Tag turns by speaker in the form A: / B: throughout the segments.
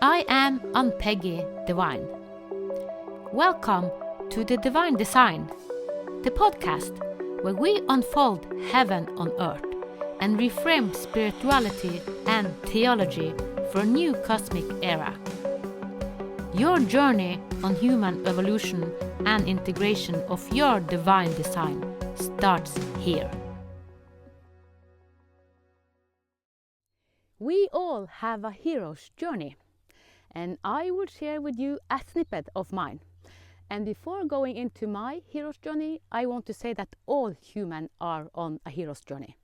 A: I am Ann-Peggy Divine. Welcome to the Divine Design, the podcast where we unfold heaven on earth and reframe spirituality and theology for a new cosmic era. Your journey on human evolution and integration of your divine design starts here. We all have a hero's journey, and I will share with you a snippet of mine. And before going into my hero's journey, I want to say that all humans are on a hero's journey.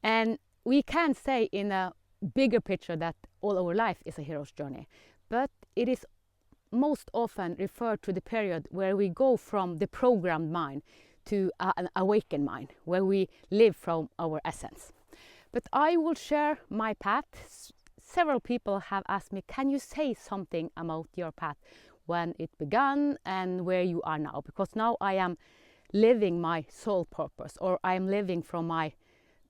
A: And we can say in a bigger picture that all our life is a hero's journey, but it is most often referred to the period where we go from the programmed mind to an awakened mind, where we live from our essence. But I will share my path. Several people have asked me, can you say something about your path, when it began and where you are now? Because now I am living my soul purpose, or I am living from my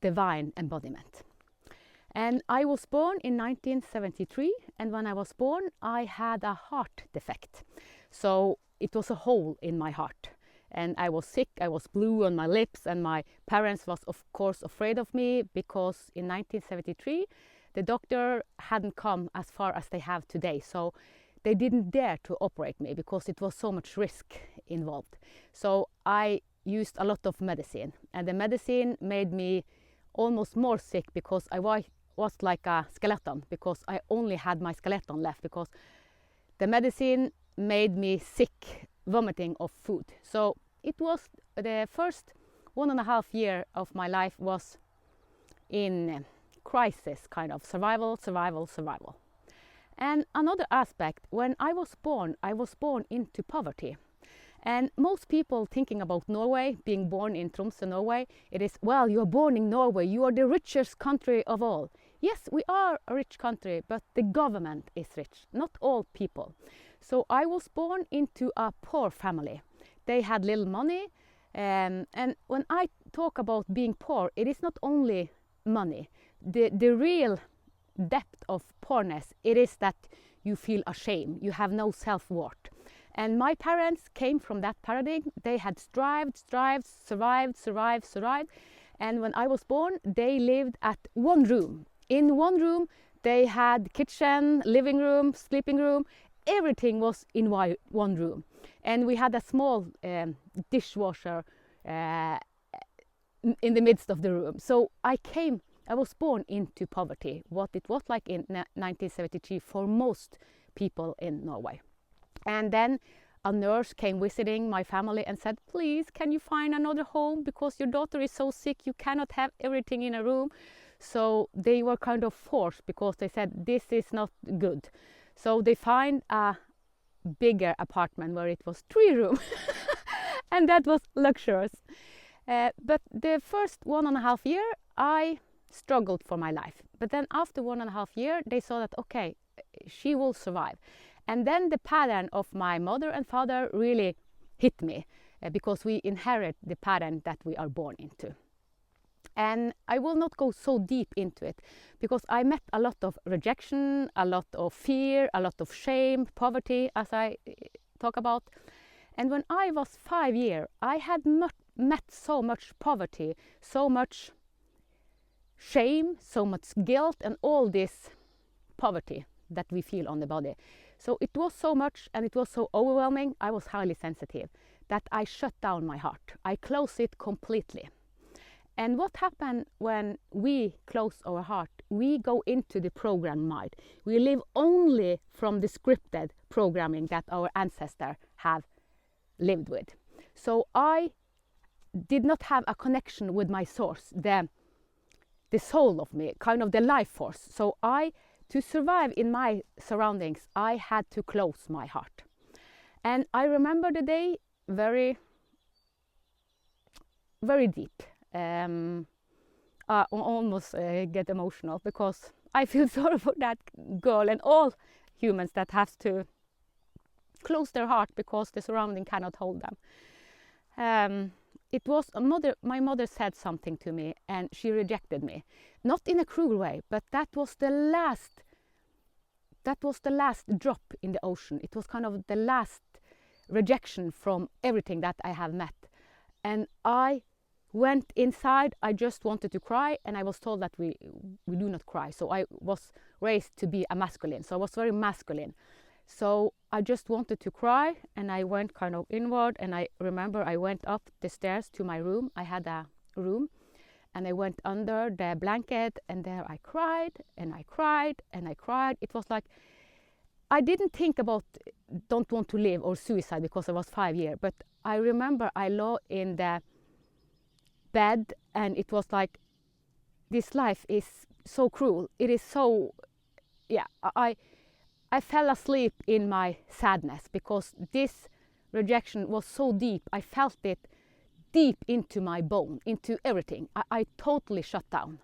A: divine embodiment. And I was born in 1973, and when I was born I had a heart defect. So it was a hole in my heart. And I was sick, I was blue on my lips, and my parents was of course afraid of me, because in 1973 the doctor hadn't come as far as they have today. So they didn't dare to operate me because it was so much risk involved. So I used a lot of medicine, and the medicine made me almost more sick, because I was like a skeleton, because I only had my skeleton left, because the medicine made me sick, vomiting of food. So it was the first 1.5 years of my life was in crisis, kind of survival. And another aspect, when I was born into poverty. And most people thinking about Norway, being born in Tromsø, Norway, it is, well, you are born in Norway, you are the richest country of all. Yes, we are a rich country, but the government is rich, not all people. So I was born into a poor family. They had little money, and when I talk about being poor, it is not only money. The real depth of poorness, it is that you feel ashamed, you have no self-worth. And my parents came from that paradigm. They had survived. And when I was born, they lived at one room. In one room, they had kitchen, living room, sleeping room. Everything was in one room. And we had a small dishwasher in the midst of the room. So I was born into poverty, what it was like in 1973 for most people in Norway. And then a nurse came visiting my family and said, please, can you find another home, because your daughter is so sick, you cannot have everything in a room. So they were kind of forced, because they said, this is not good. So they find a bigger apartment where it was 3 rooms, and that was luxurious. But the first 1.5 years, I struggled for my life. But then after 1.5 years, they saw that, okay, she will survive. And then the pattern of my mother and father really hit me, because we inherit the pattern that we are born into. And I will not go so deep into it, because I met a lot of rejection, a lot of fear, a lot of shame, poverty, as I talk about. And when I was 5 years, I had met so much poverty, so much shame, so much guilt, and all this poverty that we feel on the body. So it was so much, and it was so overwhelming. I was highly sensitive, that I shut down my heart. I closed it completely. And what happened when we close our heart? We go into the programmed mind. We live only from the scripted programming that our ancestors have lived with. So I did not have a connection with my source, the soul of me, kind of the life force. So to survive in my surroundings, I had to close my heart. And I remember the day very, very deep. I almost get emotional, because I feel sorry for that girl and all humans that have to close their heart because the surrounding cannot hold them. It was my mother said something to me, and she rejected me. Not in a cruel way, but that was the last that was the last drop in the ocean. It was kind of the last rejection from everything that I have met. And I went inside. I just wanted to cry, and I was told that we do not cry. So I was raised to be a masculine. So I was very masculine. So I just wanted to cry, and I went kind of inward. And I remember I went up the stairs to my room. I had a room, and I went under the blanket, and there I cried, and I cried, and I cried. It was like, I didn't think about don't want to live or suicide because I was 5 years, but I remember I lay in the bed, and it was like, this life is so cruel. It is so, yeah, I fell asleep in my sadness because this rejection was so deep. I felt it deep into my bone, into everything. I totally shut down.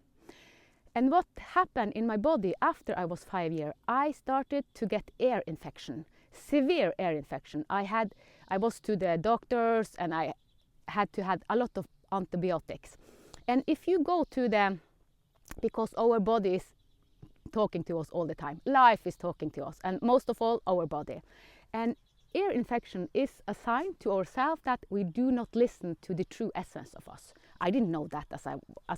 A: And what happened in my body after I was 5 years, I started to get ear infection, severe ear infection. I was to the doctors, and I had to have a lot of antibiotics. And if you go to because our body is talking to us all the time, life is talking to us, and most of all our body. And ear infection is a sign to ourselves that we do not listen to the true essence of us. I didn't know that as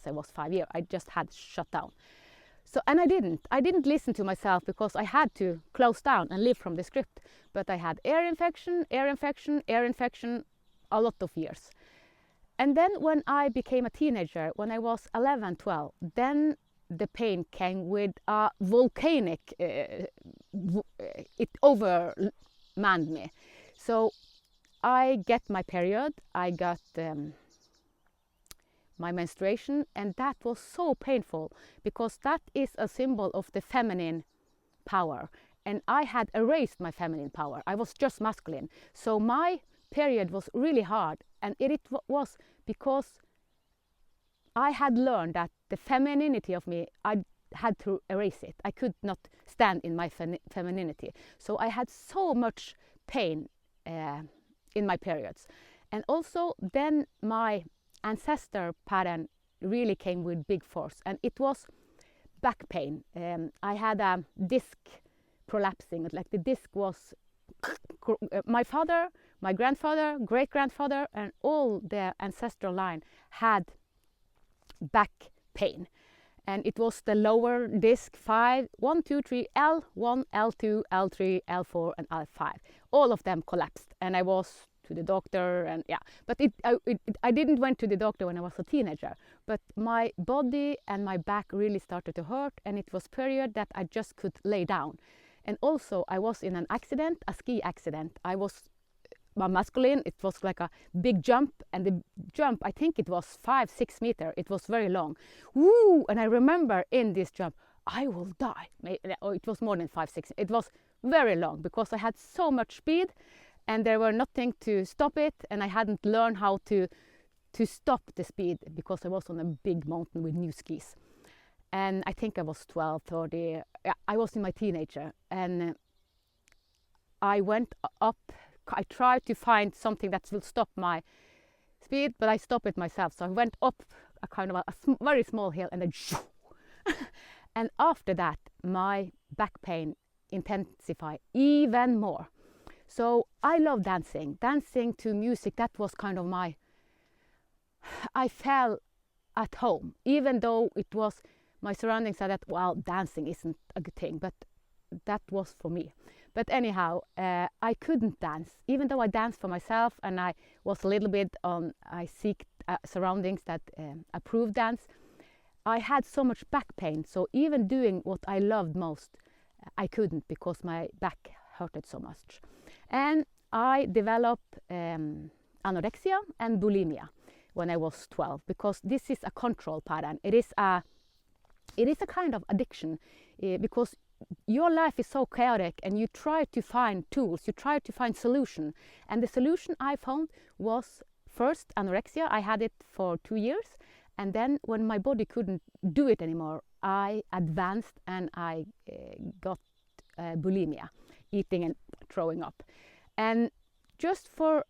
A: I was 5 years. I just had shut down. So, and I didn't listen to myself because I had to close down and live from the script. But I had ear infection, a lot of years. And then when I became a teenager, when I was 11, 12, then the pain came with a volcanic, it overmanned me. So I get my period, I got my menstruation, and that was so painful because that is a symbol of the feminine power. And I had erased my feminine power. I was just masculine. So my period was really hard, and it was because I had learned that the femininity of me, I had to erase it. I could not stand in my femininity. So I had so much pain in my periods. And also then my ancestor pattern really came with big force, and it was back pain. I had a disc prolapsing, like the disc was, my father, my grandfather, great-grandfather, and all the ancestral line had back pain. And it was the lower disc 1, 2, 3, L1, L2, L3, L4, and L5. All of them collapsed, and I was to the doctor, and yeah. But I didn't went to the doctor when I was a teenager. But my body and my back really started to hurt, and it was period that I just could lay down. And also I was in an accident, a ski accident. I was masculine. It was like a big jump, and the jump, I think it was 5-6 meters. It was very long. Woo! And I remember in this jump, I will die. It was more than 5-6. It was very long because I had so much speed, and there were nothing to stop it, and I hadn't learned how to stop the speed because I was on a big mountain with new skis. And I think I was 12, 30. I was in my teenager, and I went up. I tried to find something that will stop my speed, but I stopped it myself. So I went up a kind of a very small hill, and then and after that my back pain intensified even more. So I love dancing to music. That was kind of I felt at home, even though it was my surroundings said that, well, dancing isn't a good thing, but that was for me. But anyhow, I couldn't dance, even though I danced for myself, and I was a little bit I seek surroundings that approved dance. I had so much back pain, so even doing what I loved most, I couldn't because my back hurted so much. And I developed anorexia and bulimia when I was 12, because this is a control pattern. It is a kind of addiction, because your life is so chaotic, and you try to find tools, you try to find solution. And the solution I found was first anorexia. I had it for 2 years, and then when my body couldn't do it anymore, I advanced and I got bulimia, eating and throwing up. And just for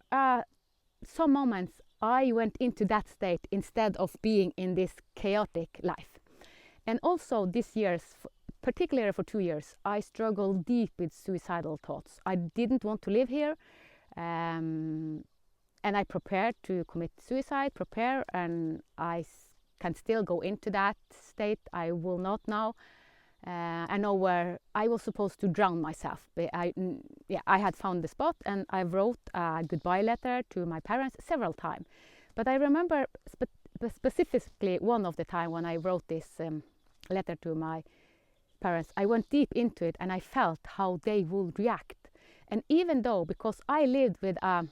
A: some moments I went into that state instead of being in this chaotic life. And also this year's particularly for 2 years, I struggled deep with suicidal thoughts. I didn't want to live here, and I prepared to commit suicide, and I can still go into that state. I will not now. I know where I was supposed to drown myself. I had found the spot, and I wrote a goodbye letter to my parents several times. But I remember specifically one of the time when I wrote this letter to my parents. I went deep into it, and I felt how they would react. And even though, because I lived with a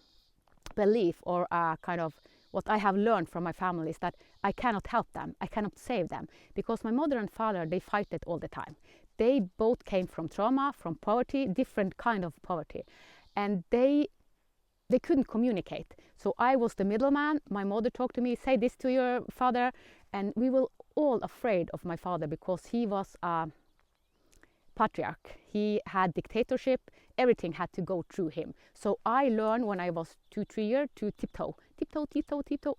A: belief or a kind of what I have learned from my family is that I cannot help them, I cannot save them, because my mother and father, they fight it all the time. They both came from trauma, from poverty, different kind of poverty, and they couldn't communicate. So I was the middleman. My mother talked to me, say this to your father, and we were all afraid of my father because he was a patriarch. He had dictatorship. Everything had to go through him. So I learned when I was 2-3 years to tiptoe.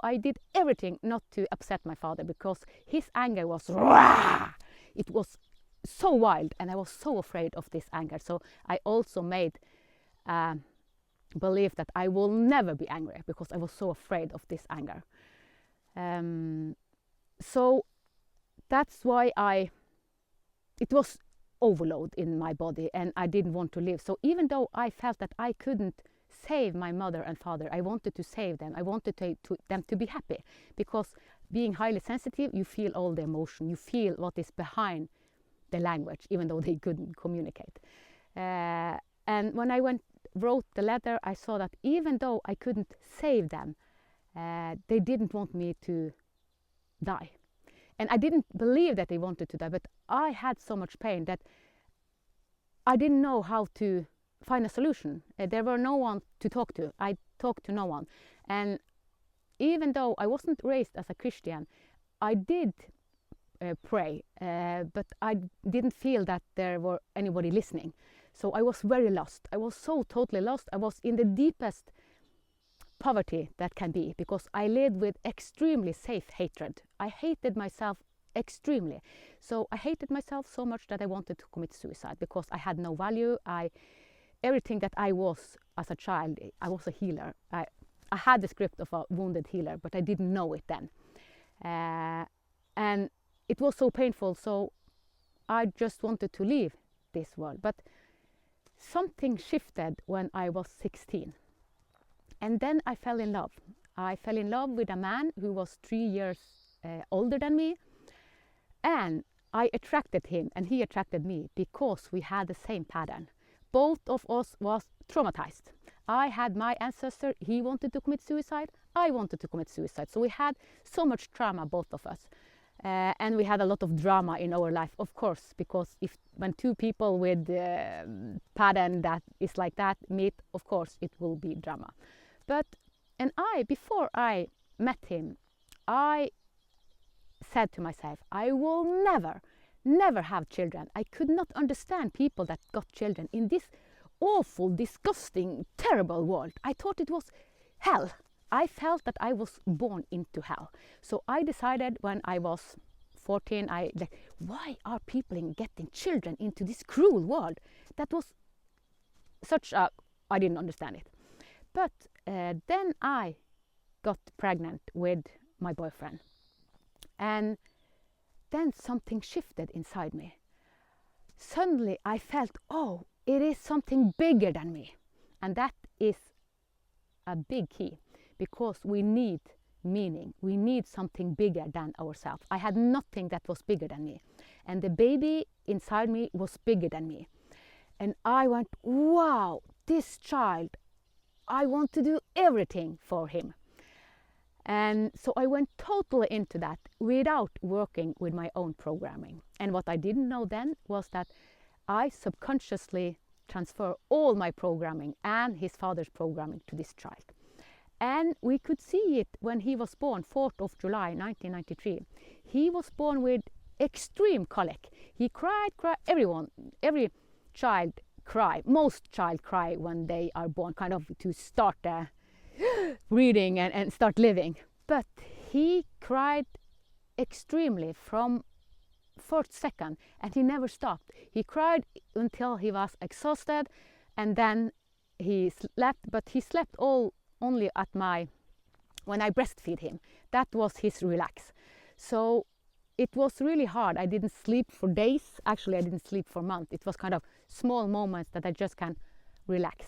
A: I did everything not to upset my father because his anger was rah! It was so wild, and I was so afraid of this anger. So I also made believe that I will never be angry because I was so afraid of this anger. So that's why it was overload in my body, and I didn't want to live. So even though I felt that I couldn't save my mother and father, I wanted to save them. I wanted them to be happy, because being highly sensitive, you feel all the emotion, you feel what is behind the language, even though they couldn't communicate. And when I wrote the letter, I saw that even though I couldn't save them, they didn't want me to die. And I didn't believe that they wanted to die, but I had so much pain that I didn't know how to find a solution. There were no one to talk to. I talked to no one. And even though I wasn't raised as a Christian, I did pray, but I didn't feel that there were anybody listening. So I was very lost. I was so totally lost. I was in the deepest poverty that can be, because I lived with extremely safe hatred. I hated myself extremely. So I hated myself so much that I wanted to commit suicide because I had no value. Everything that I was as a child, I was a healer. I had the script of a wounded healer, but I didn't know it then. And it was so painful, so I just wanted to leave this world. But something shifted when I was 16. And then I fell in love. I fell in love with a man who was 3 years older than me. And I attracted him, and he attracted me because we had the same pattern. Both of us was traumatized. I had my ancestor, he wanted to commit suicide, I wanted to commit suicide. So we had so much trauma, both of us. And we had a lot of drama in our life, of course, because when two people with pattern that is like that meet, of course, it will be drama. Before I met him, I said to myself, I will never have children. I could not understand people that got children in this awful, disgusting, terrible world. I thought it was hell. I felt that I was born into hell. So I decided when I was 14, why are people getting children into this cruel world? That was I didn't understand it. But then I got pregnant with my boyfriend. And then something shifted inside me. Suddenly I felt, it is something bigger than me. And that is a big key, because we need meaning. We need something bigger than ourselves. I had nothing that was bigger than me. And the baby inside me was bigger than me. And I went, wow, this child, I want to do everything for him. And so I went totally into that without working with my own programming. And what I didn't know then was that I subconsciously transfer all my programming and his father's programming to this child. And we could see it when he was born, 4th of July 1993. He was born with extreme colic. He cried, every child cry, most child cry when they are born, kind of to start breathing and start living. But he cried extremely from fourth second, and he never stopped. He cried until he was exhausted, and then he slept, but he slept only at when I breastfeed him. That was his relax. So it was really hard. I didn't sleep for days. Actually, I didn't sleep for months. It was kind of small moments that I just can relax.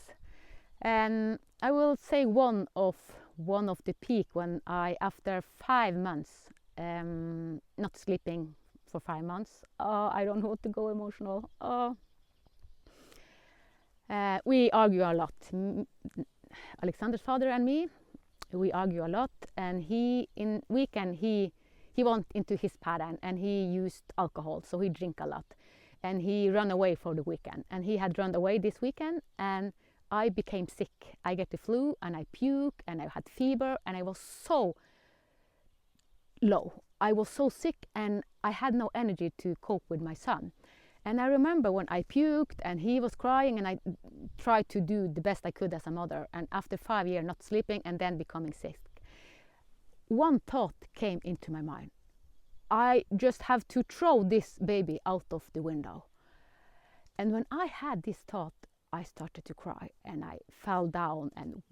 A: And I will say one of the peak when I, after 5 months, not sleeping for 5 months, I don't want to go emotional. We argue a lot. Alexander's father and me, we argue a lot, and in weekend he went into his pattern and he used alcohol, so he drank a lot, and he ran away for the weekend, and he had run away this weekend, and I became sick. I get the flu and I puke and I had fever, and I was so low. I was so sick and I had no energy to cope with my son. And I remember when I puked and he was crying, and I tried to do the best I could as a mother, and after 5 years not sleeping and then becoming sick, one thought came into my mind. I just have to throw this baby out of the window. And when I had this thought, I started to cry and I fell down, and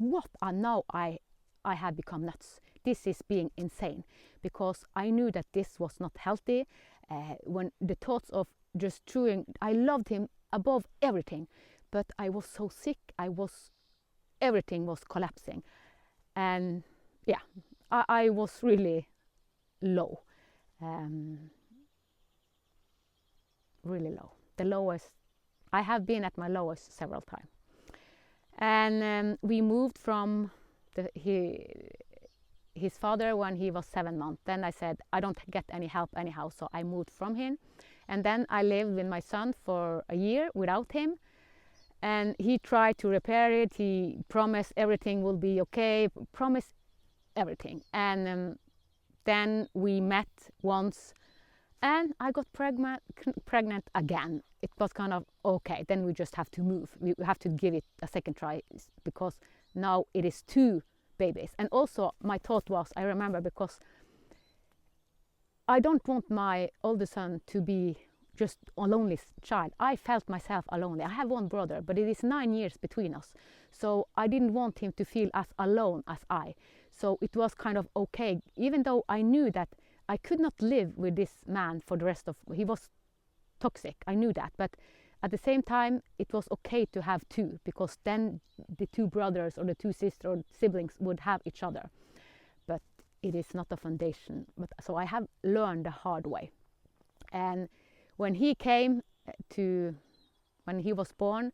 A: now I had become nuts. This is being insane, because I knew that this was not healthy. When the thoughts of just throwing, I loved him above everything, but I was so sick. Everything was collapsing, and yeah, I was really low, really low. The lowest. I have been at my lowest several times, and we moved from his father when he was 7 months. Then I said I don't get any help anyhow, so I moved from him, and then I lived with my son for a year without him, and he tried to repair it. He promised everything will be okay, promised everything, and then we met once, and I got pregnant again. It was kind of okay, then we just have to move. We have to give it a second try, because now it is 2 babies. And also my thought was, I remember, because I don't want my older son to be just a lonely child. I felt myself alone. I have one brother, but it is 9 years between us. So I didn't want him to feel as alone as I. So it was kind of okay, even though I knew that I could not live with this man for the rest of, he was toxic, I knew that, but at the same time it was okay to have 2, because then the 2 brothers or the 2 sisters or siblings would have each other. But it is not a foundation. But so I have learned the hard way. And when he came when he was born,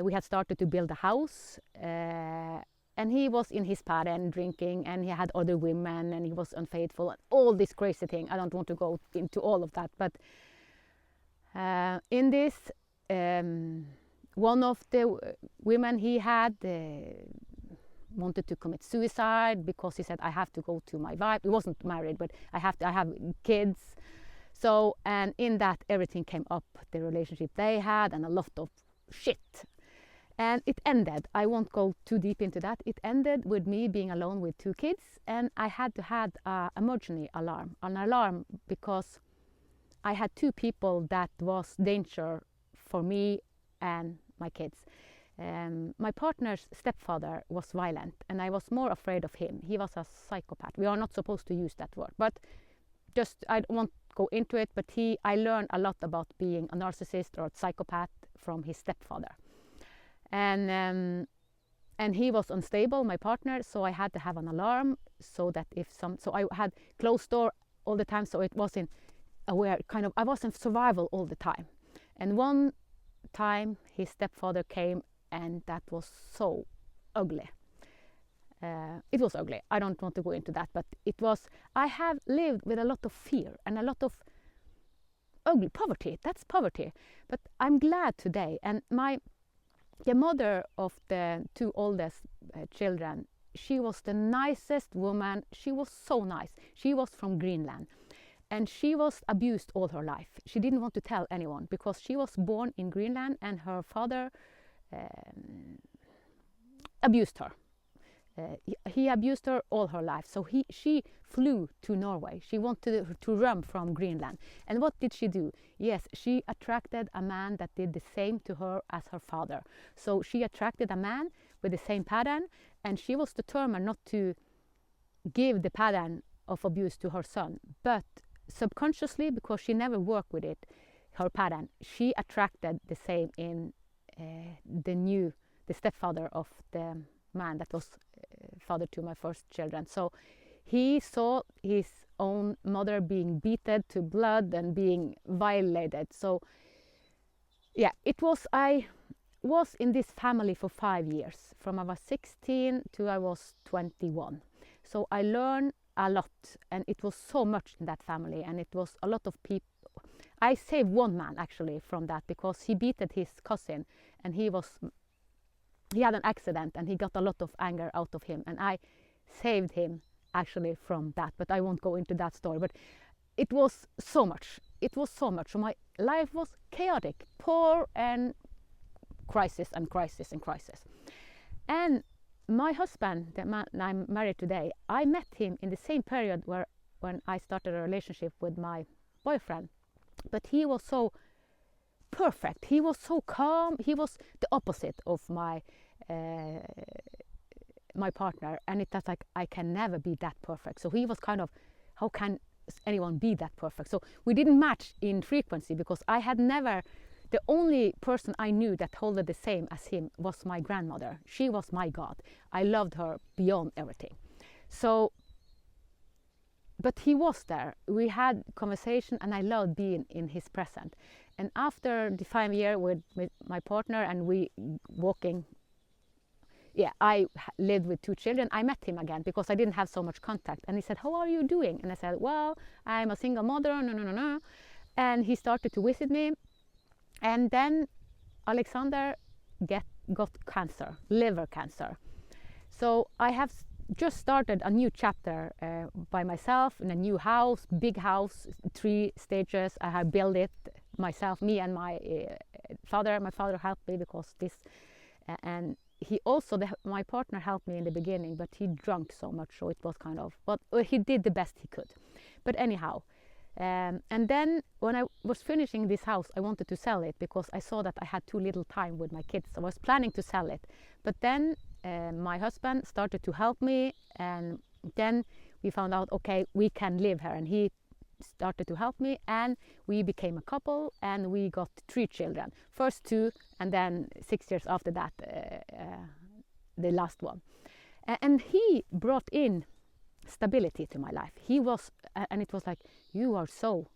A: we had started to build a house, and he was in his pattern, drinking, and he had other women, and he was unfaithful, and all this crazy thing. I don't want to go into all of that, but in this, one of the women he had wanted to commit suicide, because he said, I have to go to my wife. He wasn't married, but I have kids. So, and in that everything came up, the relationship they had, and a lot of shit. And it ended, I won't go too deep into that, it ended with me being alone with 2 kids, and I had to have an emergency alarm, because I had 2 people that was danger for me and my kids. My partner's stepfather was violent, and I was more afraid of him. He was a psychopath. We are not supposed to use that word, but just, I won't go into it, but I learned a lot about being a narcissist or a psychopath from his stepfather. And he was unstable, my partner, so I had to have an alarm, so that so I had closed door all the time, so it wasn't aware, I was in survival all the time. And one time his stepfather came, and that was so ugly. It was ugly. I don't want to go into that, but it was, I have lived with a lot of fear and a lot of ugly poverty. That's poverty. But I'm glad today. And the mother of the 2 oldest children, she was the nicest woman. She was so nice. She was from Greenland, and she was abused all her life. She didn't want to tell anyone, because she was born in Greenland, and her father abused her. he abused her all her life. So she flew to Norway. She wanted to run from Greenland. And what did she do? Yes, she attracted a man that did the same to her as her father. So she attracted a man with the same pattern, and she was determined not to give the pattern of abuse to her son. But subconsciously, because she never worked with it, her pattern, she attracted the same in the stepfather of the man that was father to my first children. So he saw his own mother being beaten to blood and being violated. So yeah, I was in this family for 5 years, from I was 16 to I was 21. So I learned a lot, and it was so much in that family, and it was a lot of people. I saved one man actually from that, because he beated his cousin, and he had an accident, and he got a lot of anger out of him, and I saved him actually from that. But I won't go into that story. But it was so much. It was so much. So my life was chaotic, poor, and crisis and crisis and crisis. And my husband, the man I'm married today, I met him in the same period when I started a relationship with my boyfriend. But he was so perfect. He was so calm. He was the opposite of my partner, and it was like, I can never be that perfect. So he was kind of, how can anyone be that perfect? So we didn't match in frequency, because I had never, the only person I knew that held the same as him was my grandmother. She was my God. I loved her beyond everything. So, but he was there. We had conversation, and I loved being in his presence. And after the 5 years with my partner, and we walking, I lived with 2 children. I met him again, because I didn't have so much contact. And he said, how are you doing? And I said, well, I'm a single mother, no. And he started to visit me. And then Alexander got cancer, liver cancer. So I have just started a new chapter by myself in a new house, big house, 3 stages. I have built it myself, me and my father. My father helped me because this, and he also, my partner helped me in the beginning, but he drank so much, so it was kind of, but he did the best he could. But anyhow, and then when I was finishing this house, I wanted to sell it, because I saw that I had too little time with my kids. I was planning to sell it, but then my husband started to help me, and then we found out, okay, we can live here, and he started to help me, and we became a couple, and we got 3 children. First 2, and then 6 years after that, the last one. And he brought in stability to my life. He was, and it was like, you are so,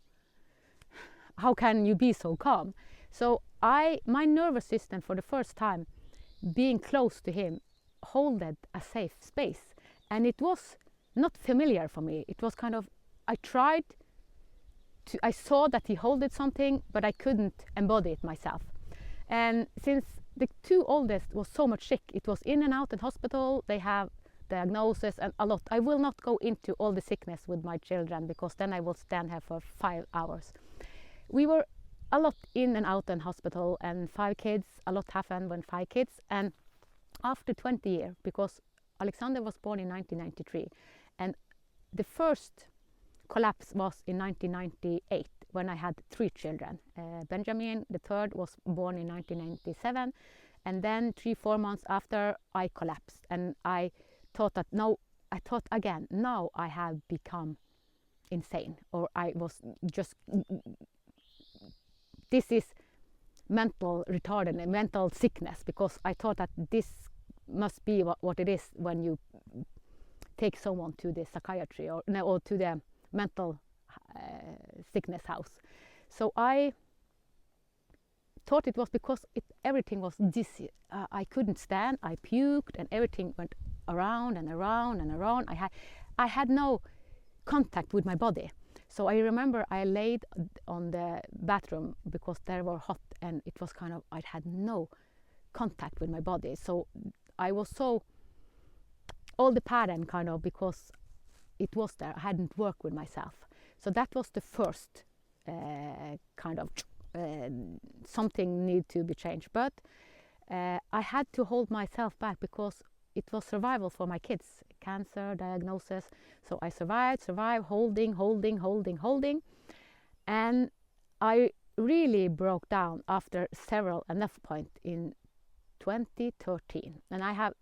A: how can you be so calm? So my nervous system, for the first time, being close to him, holded a safe space. And it was not familiar for me. It was kind of, I saw that he holded something, but I couldn't embody it myself. And since the 2 oldest was so much sick, it was in and out in hospital, they have diagnosis and a lot. I will not go into all the sickness with my children, because then I will stand here for 5 hours. We were a lot in and out in hospital, and 5 kids, a lot happened when 5 kids. And after 20 years, because Alexander was born in 1993, and the first collapse was in 1998, when I had 3 children. Benjamin, the third, was born in 1997, and then 3-4 months after, I collapsed. And I thought that now I have become insane, or I was just, this is mental retarded and mental sickness, because I thought that this must be what it is when you take someone to the psychiatry or to the mental sickness house. So I thought it was because everything was dizzy. I couldn't stand. I puked, and everything went around and around and around. I had no contact with my body. So I remember I laid on the bathroom, because they were hot, and it was kind of, I had no contact with my body. So I was so, all the pattern kind of, because it was there, I hadn't worked with myself. So that was the first kind of something need to be changed. But I had to hold myself back, because it was survival for my kids, cancer diagnosis. So I survived, holding. And I really broke down after several enough points in 2013. And I have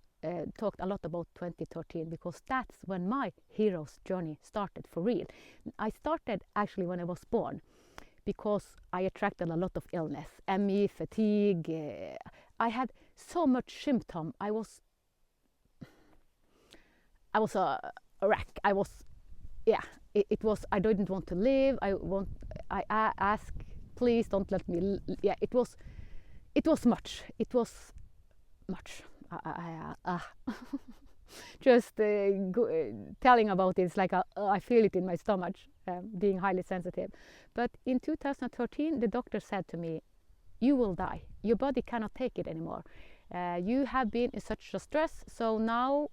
A: talked a lot about 2013 because that's when my hero's journey started for real. I started actually when I was born, because I attracted a lot of illness, ME, fatigue. I had so much symptom. I was a wreck. It was, I didn't want to live. I asked, please don't let me, it was much. It was much. Just telling about it, it's like I feel it in my stomach, being highly sensitive. But in 2013, the doctor said to me, you will die. Your body cannot take it anymore. You have been in such a stress, so now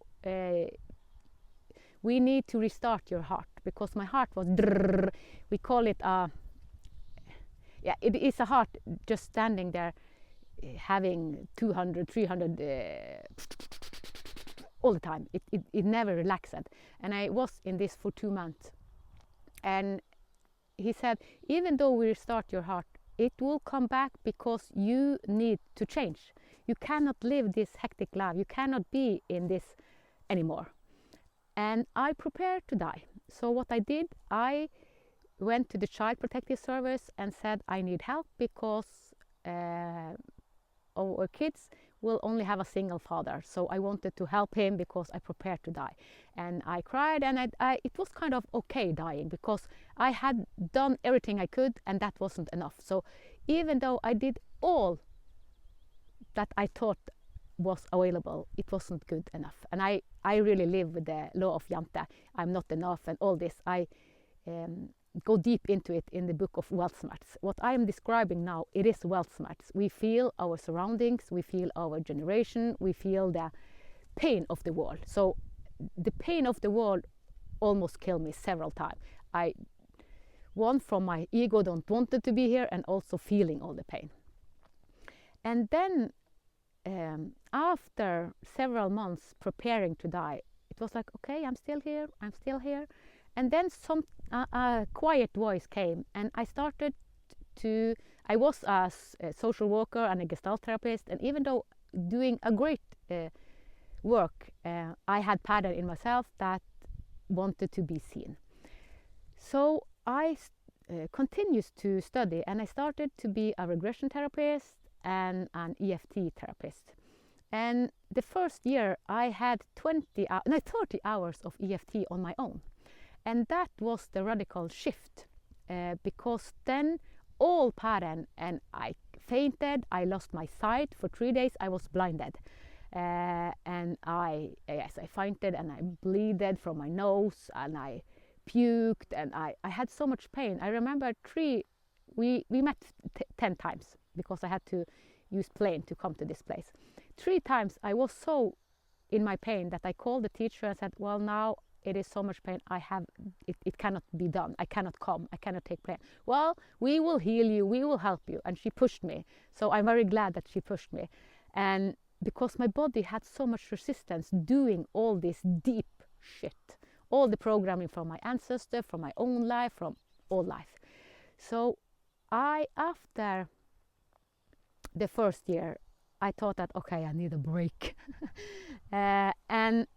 A: we need to restart your heart, because my heart was drrrr. We call it it is a heart just standing there, having 200, 300 all the time. It never relaxed. And I was in this for 2 months. And he said, even though we restart your heart, it will come back because you need to change. You cannot live this hectic life. You cannot be in this anymore. And I prepared to die. So what I did, I went to the Child Protective Service and said I need help because our kids will only have a single father. So I wanted to help him because I prepared to die. And I cried, and it was kind of okay dying because I had done everything I could, and that wasn't enough. So even though I did all that I thought was available, it wasn't good enough. And I really live with the law of Jante. I'm not enough and all this. I go deep into it in the book of Wealth Smarts. What I am describing now, it is Wealth Smarts. We feel our surroundings, we feel our generation, we feel the pain of the world. So the pain of the world almost killed me several times. One from my ego don't wanted to be here, and also feeling all the pain. And then after several months preparing to die, it was like, okay, I'm still here. And then a quiet voice came, and I started to, I was a social worker and a Gestalt therapist, and even though doing a great work, I had pattern in myself that wanted to be seen. So I continued to study, and I started to be a regression therapist and an EFT therapist. And the first year I had 30 hours of EFT on my own. And that was the radical shift, because then all pattern, and I fainted, I lost my sight for 3 days, I was blinded. And I fainted and I bleeded from my nose, and I puked, and I had so much pain. I remember we met 10 times because I had to use plane to come to this place. 3 times I was so in my pain that I called the teacher and said, well, now it is so much pain, it cannot be done, I cannot come, I cannot take plane. Well, we will heal you, we will help you. And she pushed me. So I'm very glad that she pushed me. And because my body had so much resistance doing all this deep shit, all the programming from my ancestor, from my own life, from all life. So after the first year, I thought that, okay, I need a break. And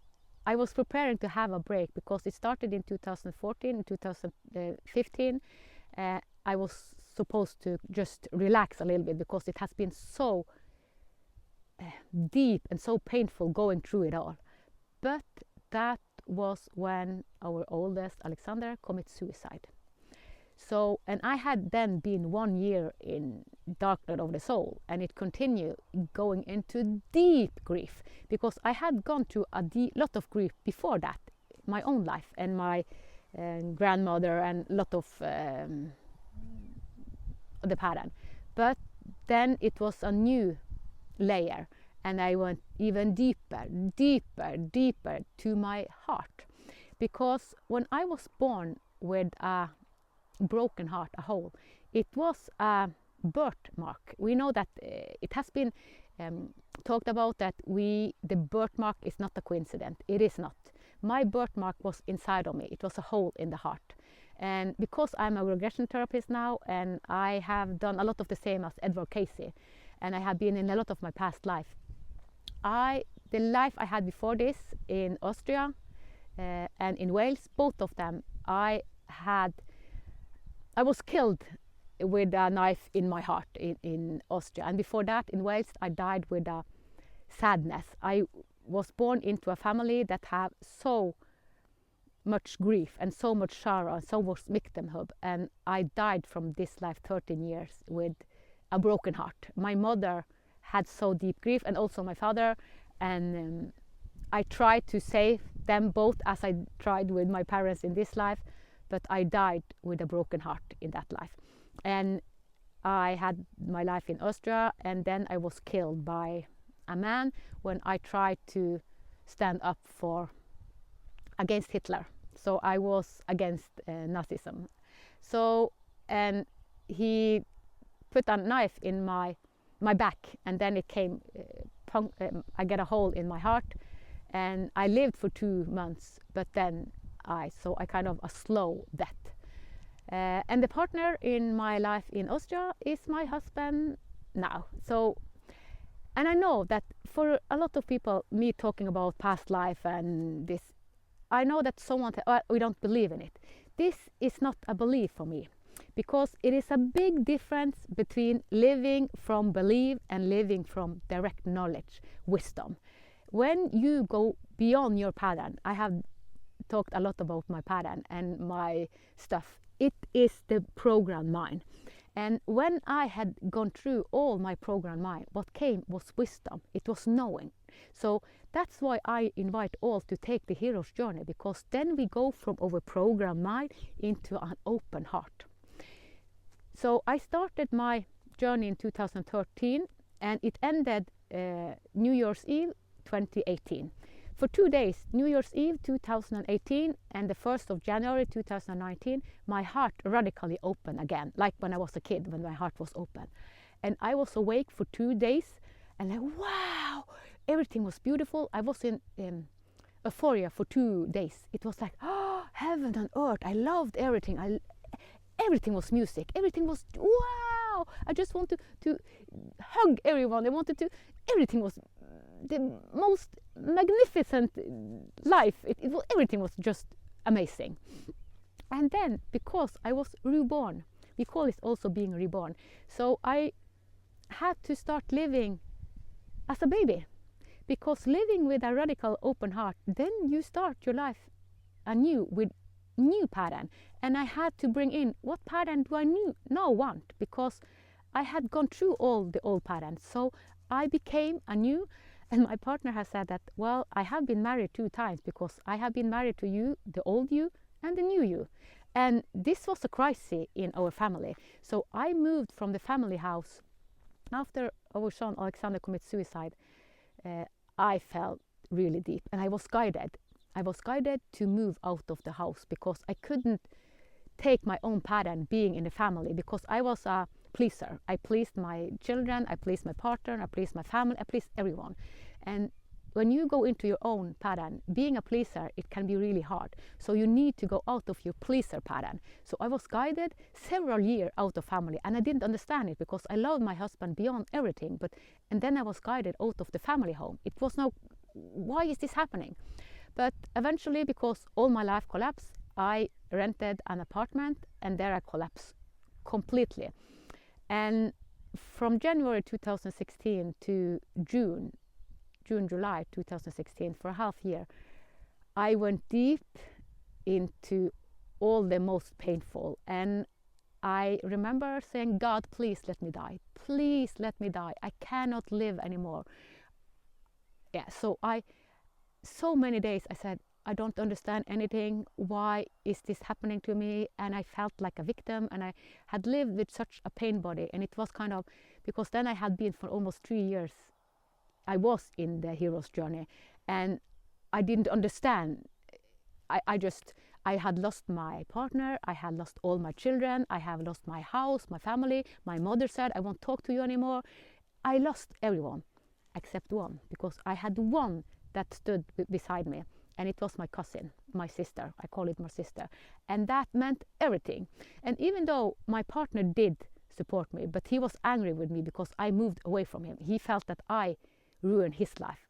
A: I was preparing to have a break because it started in 2014, in 2015. I was supposed to just relax a little bit because it has been so deep and so painful going through it all. But that was when our oldest, Alexander, committed suicide. So, and I had then been 1 year in dark night of the soul, and it continued going into deep grief because I had gone through a lot of grief before that, my own life and my grandmother and a lot of the pattern. But then it was a new layer, and I went even deeper to my heart, because when I was born with a broken heart, a hole, it was a birthmark. We know that it has been talked about that the birthmark is not a coincidence. It is not. My birthmark was inside of me. It was a hole in the heart. And because I'm a regression therapist now, and I have done a lot of the same as Edward Casey, and I have been in a lot of my past life, the life I had before this in Austria and in Wales, both of them, I was killed with a knife in my heart in Austria, and before that in Wales I died with a sadness. I was born into a family that have so much grief and so much sorrow and so much victimhood, and I died from this life 13 years with a broken heart. My mother had so deep grief, and also my father, and I tried to save them both as I tried with my parents in this life, but I died with a broken heart in that life. And I had my life in Austria, and then I was killed by a man when I tried to stand up against Hitler. So I was against Nazism. So, and he put a knife in my back, and then it came, I got a hole in my heart, and I lived for 2 months, but then I kind of a slow death. And the partner in my life in Austria is my husband now. So, and I know that for a lot of people, me talking about past life and this, I know that someone we don't believe in it. This is not a belief for me, because it is a big difference between living from belief and living from direct knowledge, wisdom. When you go beyond your pattern, I have talked a lot about my pattern and my stuff. It is the programmed mind. And when I had gone through all my programmed mind, what came was wisdom. It was knowing. So that's why I invite all to take the hero's journey, because then we go from our programmed mind into an open heart. So I started my journey in 2013, and it ended New Year's Eve 2018. For 2 days, New Year's Eve 2018 and the 1st of January 2019, my heart radically opened again, like when I was a kid, when my heart was open. And I was awake for 2 days, and like, wow, everything was beautiful. I was in euphoria for 2 days. It was like, oh, heaven and earth. I loved everything. Everything was music. Everything was, wow. I just wanted to hug everyone. Everything was the most magnificent life. Everything was just amazing. And then, because I was reborn, we call it also being reborn. So I had to start living as a baby, because living with a radical open heart, then you start your life anew with new pattern. And I had to bring in, what pattern do I now want? Because I had gone through all the old patterns. So I became anew. And my partner has said that, well, I have been married 2 times, because I have been married to you, the old you, and the new you. And this was a crisis in our family. So I moved from the family house. After our son Alexander committed suicide, I felt really deep, and I was guided. I was guided to move out of the house, because I couldn't take my own pattern being in the family, because I was a pleaser. I pleased my children, I pleased my partner, I pleased my family, I pleased everyone. And when you go into your own pattern, being a pleaser, it can be really hard. So you need to go out of your pleaser pattern. So I was guided several years out of family, and I didn't understand it, because I loved my husband beyond everything. And then I was guided out of the family home. It was no, why is this happening? But eventually, because all my life collapsed, I rented an apartment, and there I collapsed completely. And from January 2016 to July 2016, for a half year, I went deep into all the most painful. And I remember saying, God, please let me die. Please let me die. I cannot live anymore. Yeah, so many days I said, I don't understand anything. Why is this happening to me? And I felt like a victim, and I had lived with such a pain body. And it was kind of, because then I had been for almost 3 years, I was in the hero's journey, and I didn't understand. I had lost my partner, I had lost all my children, I have lost my house, my family. My mother said, I won't talk to you anymore. I lost everyone. except one, because I had one that stood beside me, and it was my cousin, my sister. I call it my sister, and that meant everything. And even though my partner did support me, but he was angry with me because I moved away from him. He felt that I ruined his life,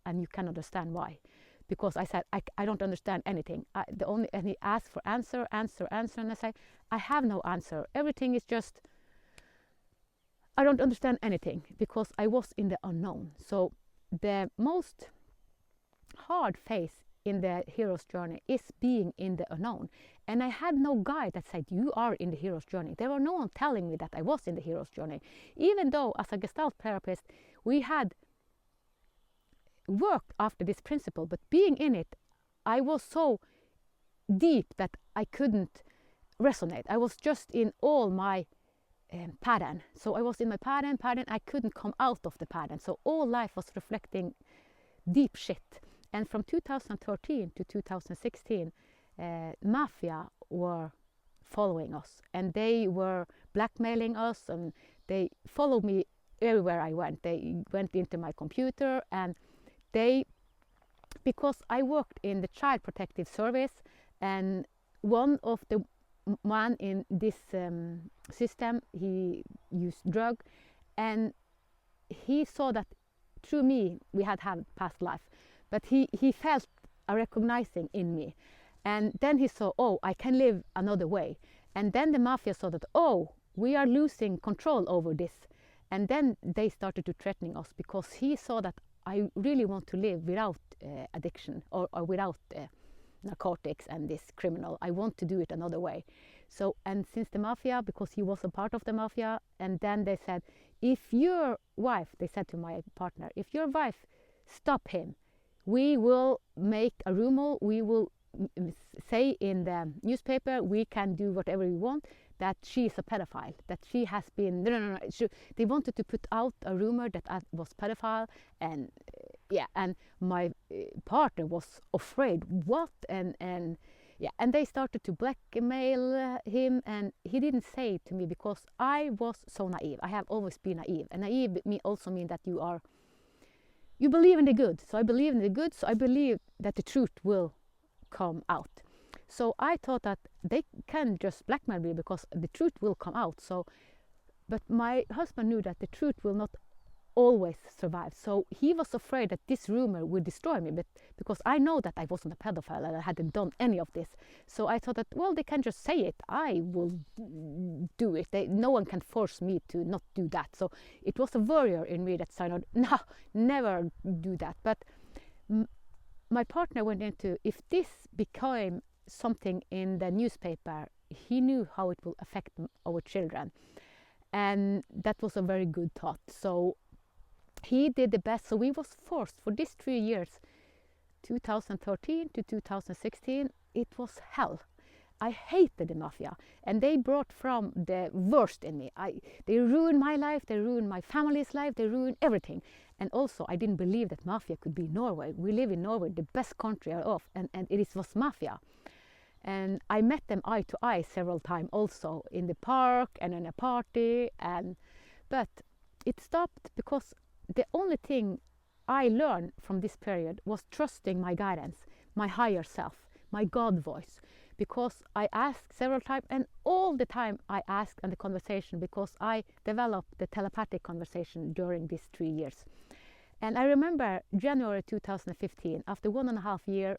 A: and you can understand why. Because I said, I don't understand anything. And he asked for answer, and I said, I have no answer. Everything is just, I don't understand anything, because I was in the unknown. So the most hard phase in the hero's journey is being in the unknown. And I had no guide that said, you are in the hero's journey. There was no one telling me that I was in the hero's journey. Even though as a Gestalt therapist, we had worked after this principle, but being in it, I was so deep that I couldn't resonate. I was just in all my pattern. So I was in my pattern, I couldn't come out of the pattern. So all life was reflecting deep shit. And from 2013 to 2016, mafia were following us, and they were blackmailing us, and they followed me everywhere I went. They went into my computer, and because I worked in the Child Protective Service, and one of the man in this system, he used drug, and he saw that through me we had past life, but he felt a recognizing in me, and then he saw, oh, I can live another way. And then the mafia saw that, oh, we are losing control over this, and then they started to threatening us, because he saw that I really want to live without addiction or without narcotics and this criminal. I want to do it another way. So, and since the mafia, because he was a part of the mafia, and then they said, if your wife, they said to my partner, if your wife stop him, we will make a rumor, we will say in the newspaper, we can do whatever we want, that she is a pedophile, that she has been, no. They wanted to put out a rumor that I was pedophile, and yeah, and my partner was afraid, what, and yeah, and they started to blackmail him, and he didn't say it to me because I was so naive. I have always been naive, and naive also means that you believe in the good. So I believe in the good, so I believe that the truth will come out. So I thought that they can just blackmail me because the truth will come out. So, but my husband knew that the truth will not always survive. So he was afraid that this rumor would destroy me, but because I know that I wasn't a pedophile and I hadn't done any of this. So I thought that, well, they can just say it. I will do it. No one can force me to not do that. So it was a warrior in me that said, no, never do that. But my partner went into, if this became something in the newspaper, he knew how it will affect our children, and that was a very good thought. So he did the best. So we was forced for these 3 years, 2013 to 2016, it was hell. I hated the mafia, and they brought from the worst in me. They ruined my life, they ruined my family's life, they ruined everything. And also I didn't believe that mafia could be Norway. We live in Norway, the best country of, and it was mafia. And I met them eye to eye several times also in the park and in a party, but it stopped because the only thing I learned from this period was trusting my guidance, my higher self, my God voice, because I asked several times, and all the time I asked in the conversation, because I developed the telepathic conversation during these 3 years. And I remember January 2015, after 1.5 years,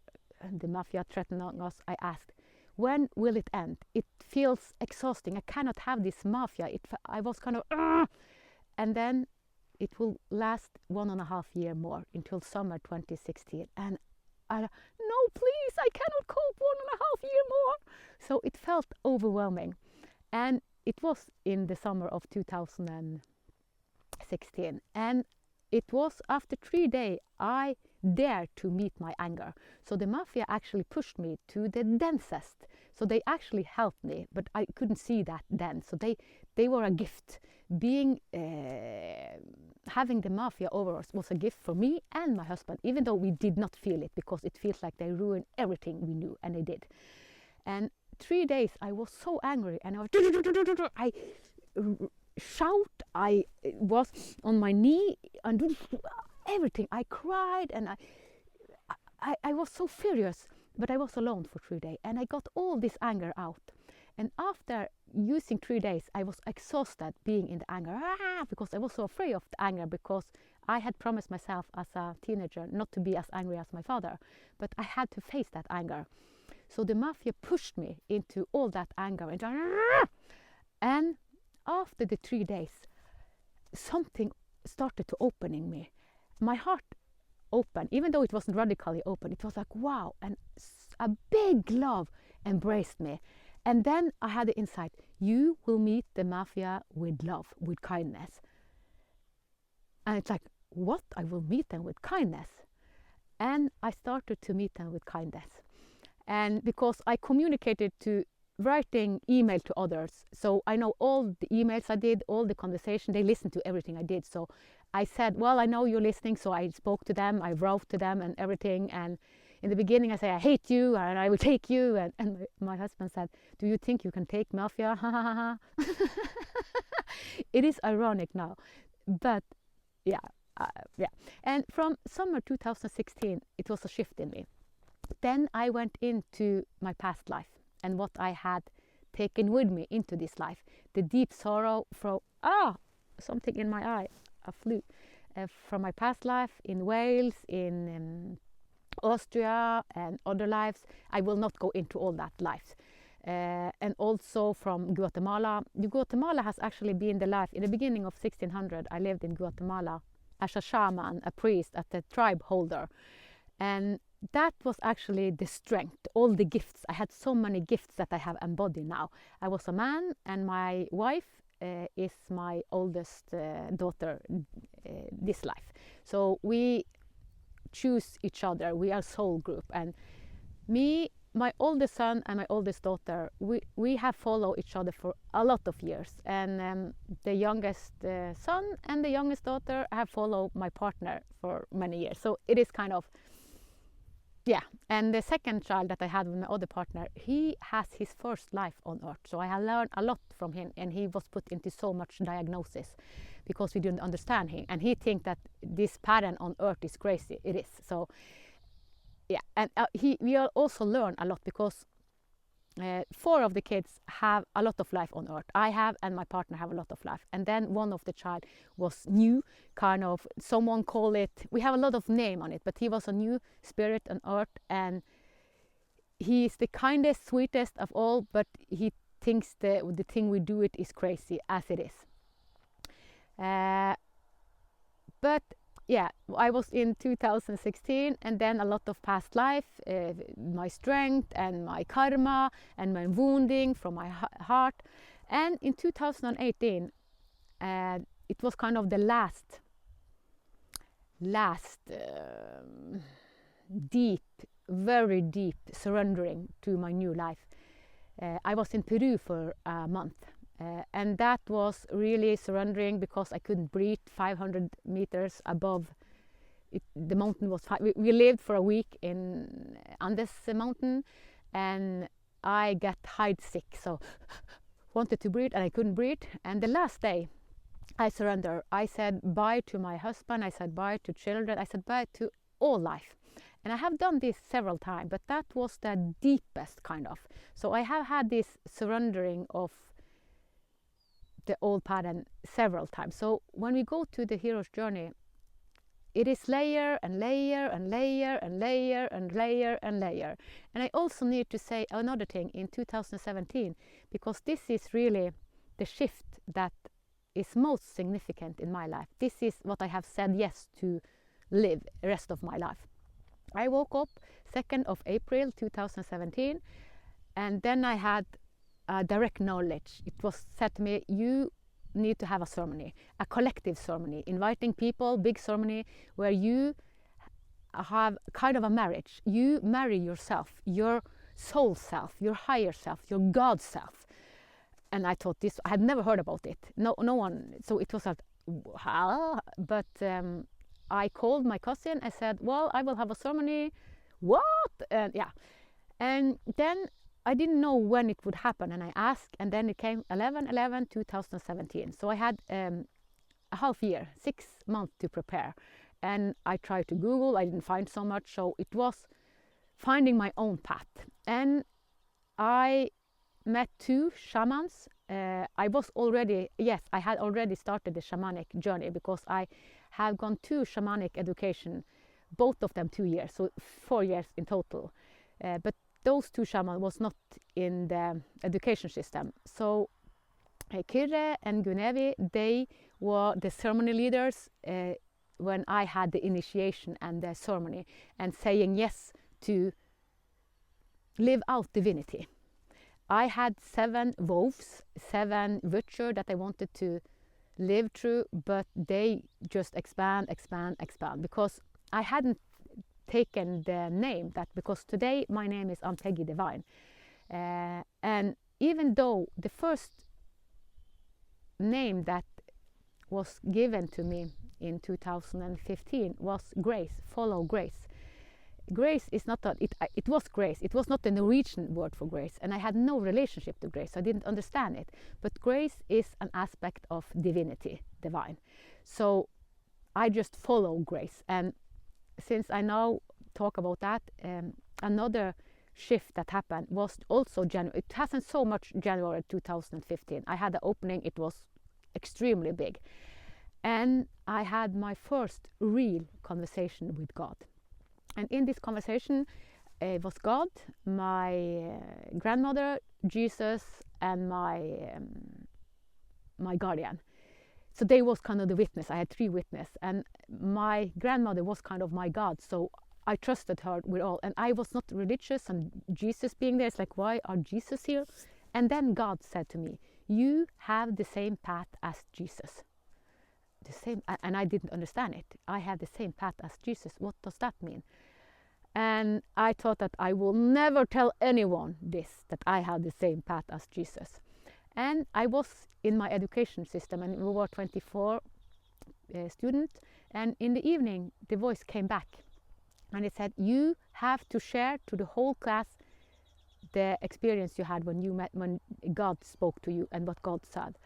A: the mafia threatening us, I asked, when will it end? It feels exhausting. I cannot have this mafia. I was kind of, and then it will last 1.5 years more until summer 2016. And no, please, I cannot cope 1.5 years more. So it felt overwhelming. And it was in the summer of 2016. And it was after 3 days I dared to meet my anger. So the mafia actually pushed me to the densest. So they actually helped me, but I couldn't see that then. So they were a gift. Having the mafia over us was a gift for me and my husband, even though we did not feel it, because it feels like they ruined everything we knew, and they did. And 3 days I was so angry, and I shout, I was on my knee and everything. I cried and I was so furious, but I was alone for 3 days and I got all this anger out. And after using 3 days, I was exhausted being in the anger because I was so afraid of the anger, because I had promised myself as a teenager not to be as angry as my father, but I had to face that anger. So the mafia pushed me into all that anger. And after the 3 days, something started to open in me. My heart open, even though it wasn't radically open. It was like, wow, and a big love embraced me. And then I had the insight, you will meet the mafia with love, with kindness. And it's like, what? I will meet them with kindness. And I started to meet them with kindness. And because I communicated to writing email to others, so I know all the emails I did, all the conversation, they listened to everything I did. So I said, well, I know you're listening, so I spoke to them, I wrote to them and everything. And in the beginning I say, I hate you and I will take you. And my husband said, do you think you can take mafia? It is ironic now, but yeah. And from summer 2016, it was a shift in me. Then I went into my past life and what I had taken with me into this life. The deep sorrow from, something in my eye, a flew, from my past life in Wales, in Austria and other lives. I will not go into all that lives. And also from Guatemala. Guatemala has actually been the life, in the beginning of 1600, I lived in Guatemala as a shaman, a priest, as a tribe holder. And that was actually the strength, all the gifts. I had so many gifts that I have embodied now. I was a man and my wife is my oldest daughter this life. So we choose each other. We are soul group. And me, my oldest son and my oldest daughter, we have followed each other for a lot of years. And the youngest son and the youngest daughter have followed my partner for many years. So it is kind of, yeah. And the second child that I had with my other partner, he has his first life on earth. So I have learned a lot from him, and he was put into so much diagnosis because we didn't understand him. And he thinks that this pattern on earth is crazy. It is. So yeah, and we also learn a lot because 4 of the kids have a lot of life on earth. I have, and my partner have a lot of life. And then one of the child was new, kind of, someone call it, we have a lot of name on it, but he was a new spirit on earth, and he is the kindest, sweetest of all, but he thinks the thing we do it is crazy, as it is. But yeah, I was in 2016, and then a lot of past life, my strength and my karma and my wounding from my heart. And in 2018, it was kind of the last deep, very deep surrendering to my new life. I was in Peru for a month. And that was really surrendering because I couldn't breathe 500 meters above. The mountain was we lived for a week in Andes mountain, and I got hide sick, so wanted to breathe and I couldn't breathe. And the last day I surrendered. I said bye to my husband, I said bye to children, I said bye to all life. And I have done this several times, but that was the deepest kind of. So I have had this surrendering of the old pattern several times. So when we go to the hero's journey, it is layer and layer and layer and layer and layer and layer. And I also need to say another thing in 2017, because this is really the shift that is most significant in my life. This is what I have said yes to live the rest of my life. I woke up 2nd of April 2017, and then I had direct knowledge. It was said to me, you need to have a ceremony, a collective ceremony, inviting people, big ceremony, where you have kind of a marriage. You marry yourself, your soul self, your higher self, your God self. And I thought this, I had never heard about it. No one, so it was like, how? But I called my cousin, I said, well, I will have a ceremony. What? And yeah. And then I didn't know when it would happen, and I asked, and then it came 11/11/2017. So I had a half year, 6 months to prepare. and I tried to Google. I didn't find so much, so it was finding my own path. And I met two shamans. I had already started the shamanic journey because I have gone to shamanic education, both of them 2 years, so 4 years in total. But those two shamans was not in the education system. So Kyrre and Gunevi, they were the ceremony leaders when I had the initiation and the ceremony, and saying yes to live out divinity. I had 7 vows, 7 virtues that I wanted to live through, but they just expand because I hadn't taken the name that, because today my name is Ann-Peggy Divine. And even though the first name that was given to me in 2015 was Grace, follow Grace. Grace is not it was grace. It was not the Norwegian word for grace, and I had no relationship to grace. I didn't understand it. But grace is an aspect of divinity, divine. So I just follow grace. And since I now talk about that, another shift that happened was also January. It hasn't so much January 2015. I had the opening. It was extremely big. And I had my first real conversation with God. And in this conversation, it was God, my grandmother, Jesus, and my guardian. So they was kind of the witness. I had 3 witnesses, and my grandmother was kind of my God. So I trusted her with all. And I was not religious, and Jesus being there, it's like, why are Jesus here? And then God said to me, you have the same path as Jesus. The same, and I didn't understand it. I have the same path as Jesus. What does that mean? And I thought that I will never tell anyone this, that I have the same path as Jesus. And I was in my education system, and we were 24 students. And in the evening, the voice came back, and it said, you have to share to the whole class the experience you had when God spoke to you and what God said.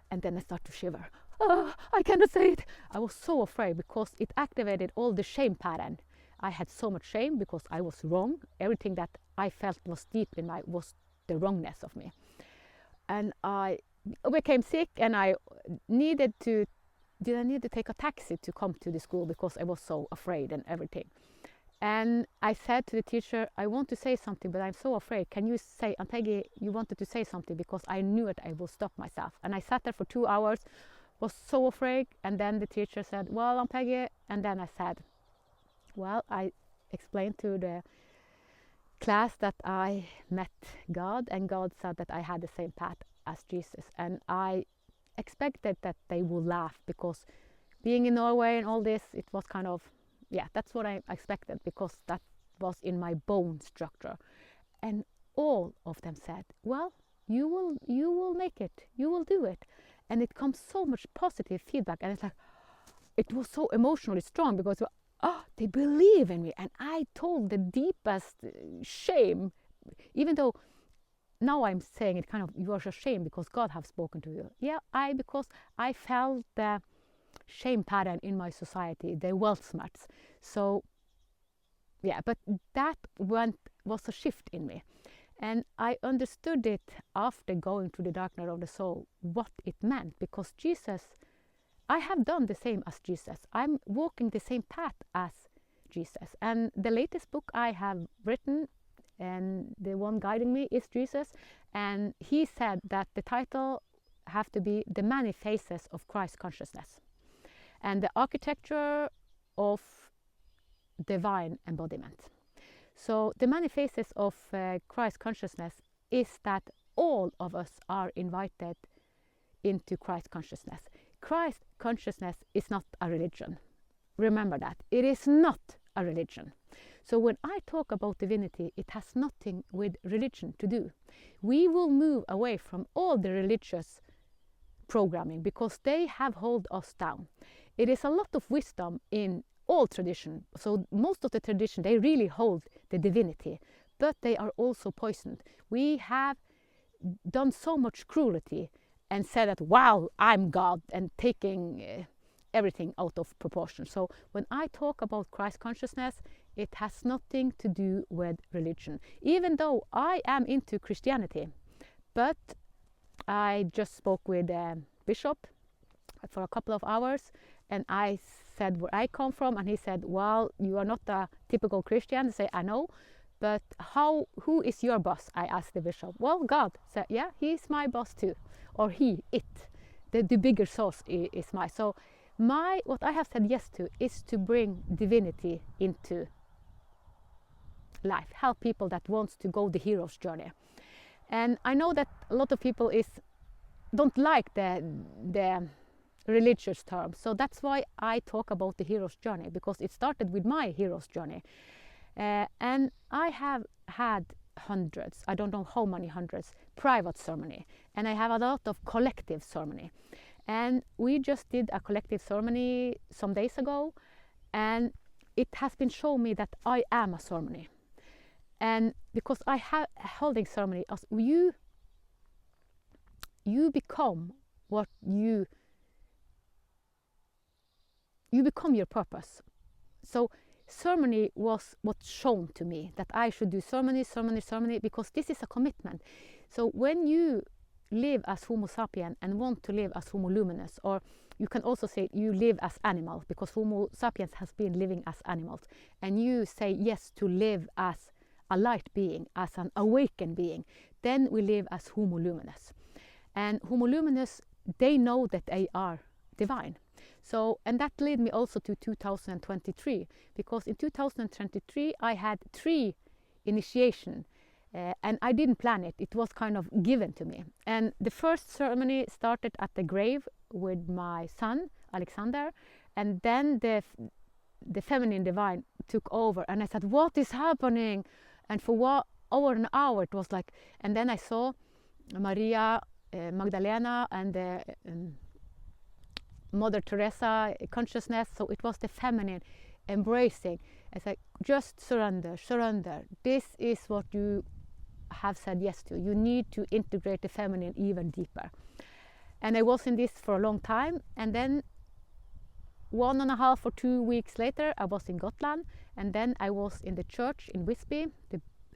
A: And then I started to shiver. Oh, I cannot say it. I was so afraid because it activated all the shame pattern. I had so much shame because I was wrong. Everything that I felt was deep in was the wrongness of me. And I became sick, and I needed to take a taxi to come to the school because I was so afraid and everything. And I said to the teacher, I want to say something, but I'm so afraid. Can you say, Ann-Peggy, you wanted to say something, because I knew that I will stop myself. And I sat there for 2 hours, was so afraid. And then the teacher said, well, Ann-Peggy, and then I said, well, I explained to the class that I met God, and God said that I had the same path as Jesus. And I expected that they would laugh, because being in Norway and all this, it was kind of, yeah, that's what I expected, because that was in my bone structure. And all of them said, well, you will make it, you will do it. And it comes so much positive feedback, and it's like, it was so emotionally strong, because they believe in me. And I told the deepest shame, even though now I'm saying it kind of, you are ashamed because God have spoken to you. Yeah, because I felt the shame pattern in my society, the wealth smarts. So yeah, but that was a shift in me. And I understood it after going through the dark night of the soul, what it meant, because Jesus, I have done the same as Jesus. I'm walking the same path as Jesus. And the latest book I have written, and the one guiding me, is Jesus. And he said that the title have to be The Many Faces of Christ Consciousness, and the architecture of divine embodiment. So the many faces of Christ consciousness is that all of us are invited into Christ consciousness. Christ consciousness is not a religion. Remember that. It is not a religion. So when I talk about divinity, it has nothing with religion to do. We will move away from all the religious programming, because they have held us down. It is a lot of wisdom in all tradition. So most of the tradition, they really hold the divinity, but they are also poisoned. We have done so much cruelty and said that, wow, I'm God, and taking everything out of proportion. So when I talk about Christ consciousness, it has nothing to do with religion, even though I am into Christianity. But I just spoke with a bishop for a couple of hours, and I said where I come from, and he said, well, you are not a typical Christian. I say, I know, but who is your boss? I asked the bishop. Well, God. Said, yeah, he's my boss too, or the bigger source is my. So what I have said yes to is to bring divinity into life, help people that wants to go the hero's journey. And I know that a lot of people don't like the religious term, so that's why I talk about the hero's journey, because it started with my hero's journey. And I have had hundreds, I don't know how many hundreds, private ceremony, and I have a lot of collective ceremony. And we just did a collective ceremony some days ago, and it has been shown me that I am a ceremony. And because I have holding ceremony, as you become what you become your purpose. So ceremony was what's shown to me, that I should do ceremony, because this is a commitment. So when you live as Homo sapien and want to live as Homo luminous, or you can also say you live as animal, because Homo sapiens has been living as animals, and you say yes to live as a light being, as an awakened being, then we live as Homo luminous. And Homo luminous, they know that they are divine. So, and that led me also to 2023, because in 2023 I had 3 initiation, and I didn't plan it. It was kind of given to me. And the first ceremony started at the grave with my son, Alexander, and then the feminine divine took over, and I said, what is happening? And for over an hour it was like, and then I saw Maria Magdalena and Mother Teresa consciousness. So it was the feminine embracing. It's like, just surrender. This is what you have said yes to. You need to integrate the feminine even deeper. And I was in this for a long time, and then 1.5 or 2 weeks later I was in Gotland, and then I was in the church in Visby.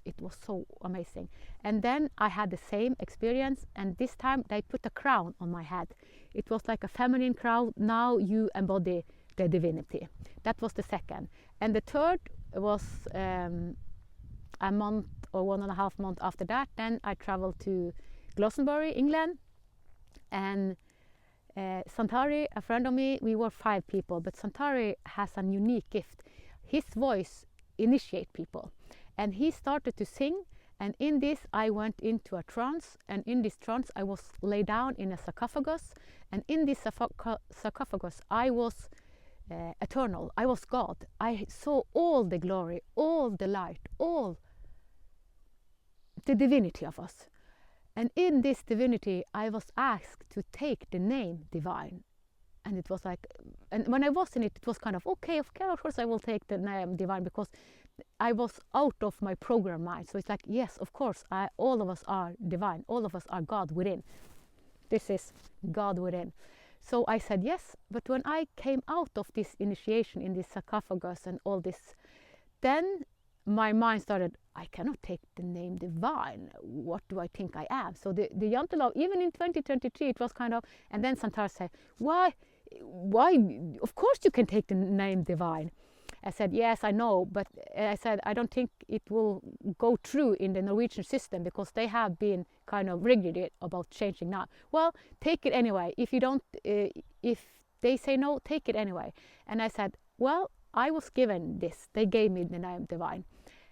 A: It was so amazing. And then I had the same experience, and this time they put a crown on my head. It was like a feminine crown. Now you embody the divinity. That was the second. And the third was a month or 1.5 months after that. Then I traveled to Glastonbury, England, and Santari, a friend of me, we were 5 people, but Santari has a unique gift. His voice initiates people, and he started to sing, and in this I went into a trance, and in this trance I was laid down in a sarcophagus, and in this sarcophagus I was eternal. I was God. I saw all the glory, all the light, all the divinity of us. And in this divinity, I was asked to take the name divine. And it was like, and when I was in it, it was kind of, okay, of course I will take the name divine, because I was out of my program mind. So it's like, yes, of course, all of us are divine. All of us are God within. This is God within. So I said yes, but when I came out of this initiation in this sarcophagus and all this, then my mind started, I cannot take the name divine. What do I think I am? So the Jantelov, even in 2023, it was kind of, and then Santar said, why, of course you can take the name divine. I said, yes, I know, but I said, I don't think it will go through in the Norwegian system, because they have been kind of rigid about changing now. Well, take it anyway. If you don't, if they say no, take it anyway. And I said, well, I was given this. They gave me the name divine.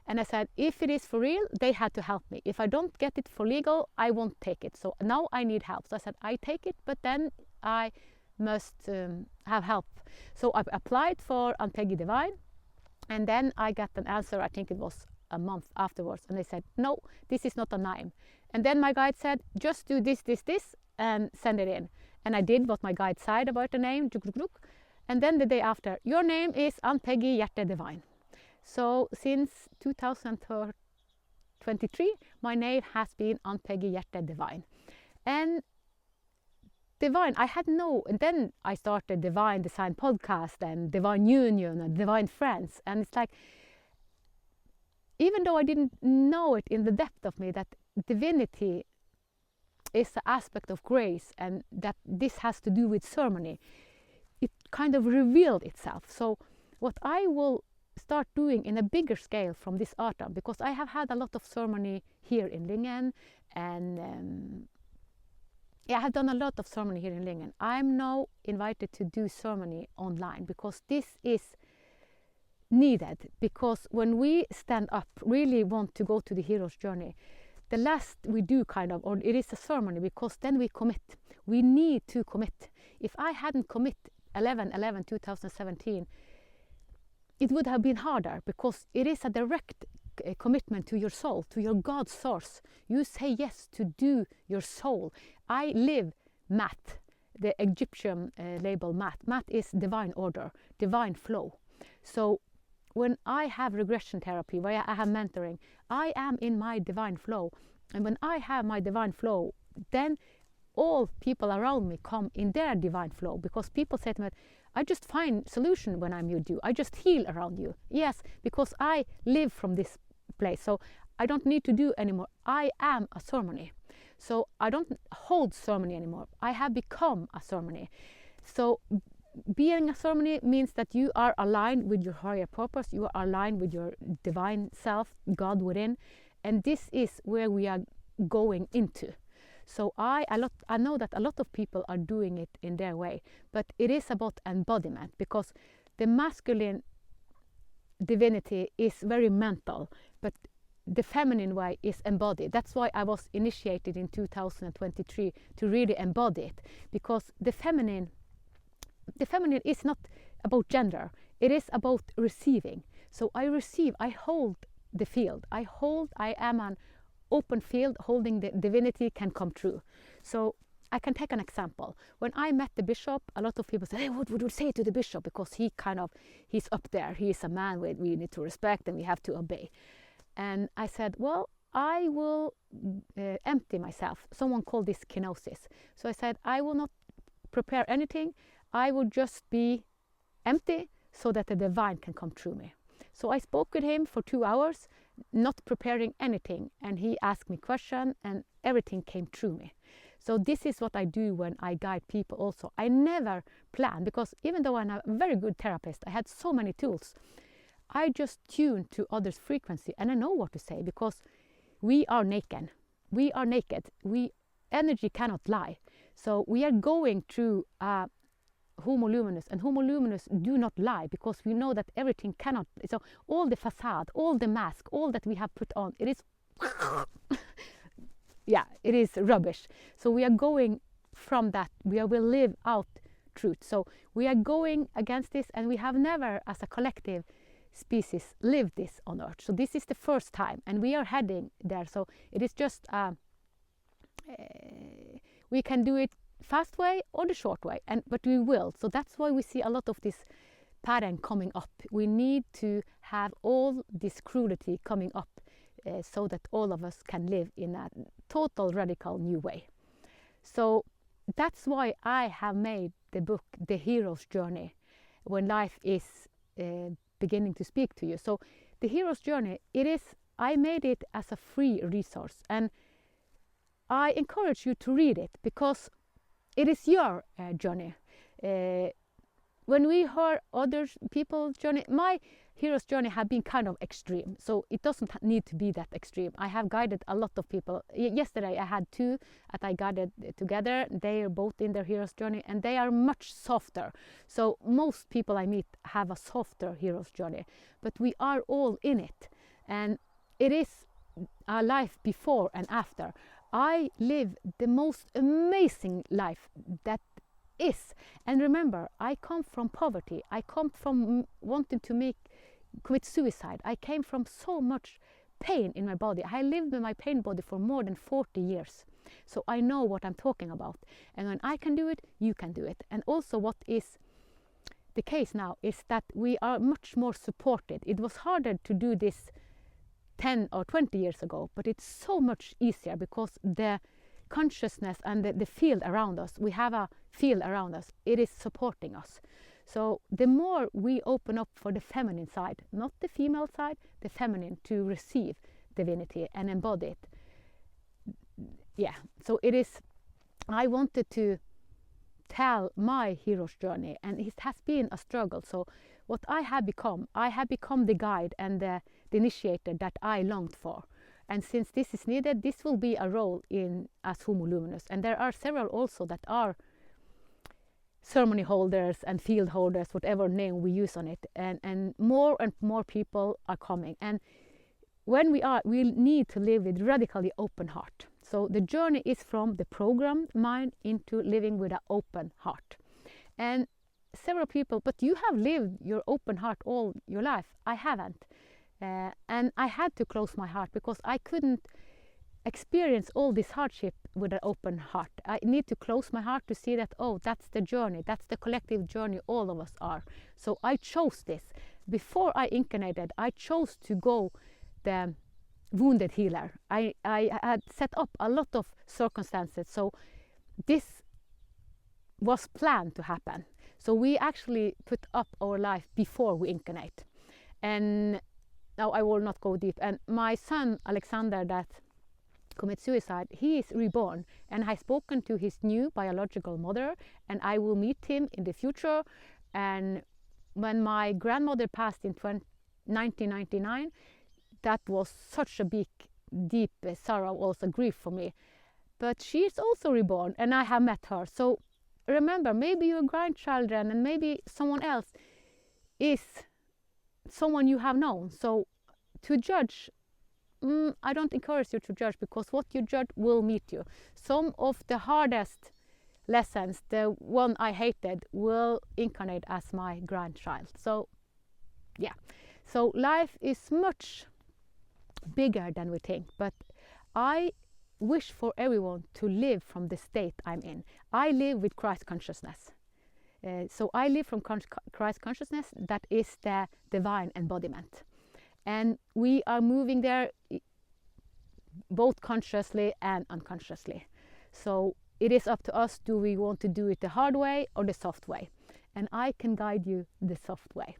A: And I said, if it is for real, they had to help me. If I don't get it for legal, I won't take it. So now I need help. So I said, I take it, but then I must have help. So I applied for Ann-Peggy Divine, and then I got an answer, I think it was a month afterwards, and they said, no, this is not a name. And then my guide said, just do this, and send it in. And I did what my guide said about the name, and then the day after, your name is Ann-Peggy Hjerte Divine. So since 2023, my name has been Ann-Peggy Hjerte Divine. And divine, I had no, and then I started Divine Design podcast and Divine Union and Divine Friends. And it's like, even though I didn't know it in the depth of me, that divinity is the aspect of grace and that this has to do with ceremony, it kind of revealed itself. So what I will start doing in a bigger scale from this autumn, because I have had a lot of ceremony here in Lingen, and I have done a lot of ceremony here in Lingen. I'm now invited to do ceremony online, because this is needed. Because when we stand up, really want to go to the hero's journey, the last we do or it is a ceremony, because then we commit. We need to commit. If I hadn't commit 11/11/2017, it would have been harder, because it is a direct commitment to your soul, to your God source. You say yes to do your soul. I live Mat, the Egyptian label Mat. Mat is divine order, divine flow. So when I have regression therapy, where I have mentoring, I am in my divine flow. And when I have my divine flow, then all people around me come in their divine flow, because people say to me, I just find solution when I'm with you. I just heal around you. Yes, because I live from this place. So I don't need to do anymore. I am a ceremony. So I don't hold ceremony anymore. I have become a ceremony. So being a ceremony means that you are aligned with your higher purpose. You are aligned with your divine self, God within. And this is where we are going into. So I know that a lot of people are doing it in their way, but it is about embodiment, because the masculine divinity is very mental, but the feminine way is embodied. That's why I was initiated in 2023 to really embody it, because the feminine is not about gender. It is about receiving. So I receive, I hold the field. I am an open field, holding the divinity can come true. So I can take an example. When I met the bishop, a lot of people said, hey, what would you say to the bishop? Because he's up there. He is a man we need to respect and we have to obey. And I said, well, I will empty myself. Someone called this kenosis. So I said, I will not prepare anything. I will just be empty so that the divine can come through me. So I spoke with him for 2 hours, not preparing anything, and he asked me questions and everything came through me. So this is what I do when I guide people also. I never plan, because even though I'm a very good therapist, I had so many tools. I just tune to others' frequency and I know what to say, because we are naked. We are naked. Energy cannot lie. So we are going through Homo luminous, and Homo luminous do not lie, because we know that everything cannot. So all the facade, all the mask, all that we have put on, it is yeah, it is rubbish. So we are going from that. We will live out truth. So we are going against this, and we have never as a collective species lived this on earth. So this is the first time, and we are heading there. So it is just we can do it fast way or the short way, but we will. So that's why we see a lot of this pattern coming up. We need to have all this cruelty coming up so that all of us can live in a total radical new way. So that's why I have made the book The Hero's Journey, when life is beginning to speak to you. So The Hero's Journey, I made it as a free resource, and I encourage you to read it, because it is your journey. When we hear other people's journey, my hero's journey have been kind of extreme, so it doesn't need to be that extreme. I have guided a lot of people. Yesterday I had 2 that I guided together. They are both in their hero's journey, and they are much softer. So most people I meet have a softer hero's journey, but we are all in it, and it is a life before and after. I live the most amazing life that is. And remember, I come from poverty. I come from wanting to commit suicide. I came from so much pain in my body. I lived with my pain body for more than 40 years. So I know what I'm talking about. And when I can do it, you can do it. And also what is the case now is that we are much more supported. It was harder to do this 10 or 20 years ago, but it's so much easier, because the consciousness and the field around us, we have a field around us, it is supporting us. So the more we open up for the feminine side, not the female side, the feminine, to receive divinity and embody it. Yeah, so it is, I wanted to tell my hero's journey, and it has been a struggle. So what I have become the guide and the initiator that I longed for. And since this is needed, this will be a role in as Homo Luminous. And there are several also that are ceremony holders and field holders, whatever name we use on it. And more people are coming. And when we need to live with radically open heart. So the journey is from the programmed mind into living with an open heart. And several people, but you have lived your open heart all your life. I haven't. And I had to close my heart because I couldn't experience all this hardship with an open heart. I need to close my heart to see that, oh, that's the journey, that's the collective journey all of us are. So I chose this. Before I incarnated, I chose to go the wounded healer. I had set up a lot of circumstances, so this was planned to happen. So we actually put up our life before we incarnate. And now I will not go deep. And my son Alexander that commit suicide, he is reborn, and I've spoken to his new biological mother, and I will meet him in the future. And when my grandmother passed in 1999, that was such a big, deep sorrow, also grief for me. But she is also reborn, and I have met her. So remember, maybe your grandchildren and maybe someone else is someone you have known. So to judge, I don't encourage you to judge, because what you judge will meet you. Some of the hardest lessons, the one I hated, will incarnate as my grandchild. So yeah, so life is much bigger than we think, but I wish for everyone to live from the state I'm in. I live with Christ consciousness. So I live from Christ consciousness, that is the divine embodiment. And we are moving there both consciously and unconsciously. So it is up to us, do we want to do it the hard way or the soft way? And I can guide you the soft way.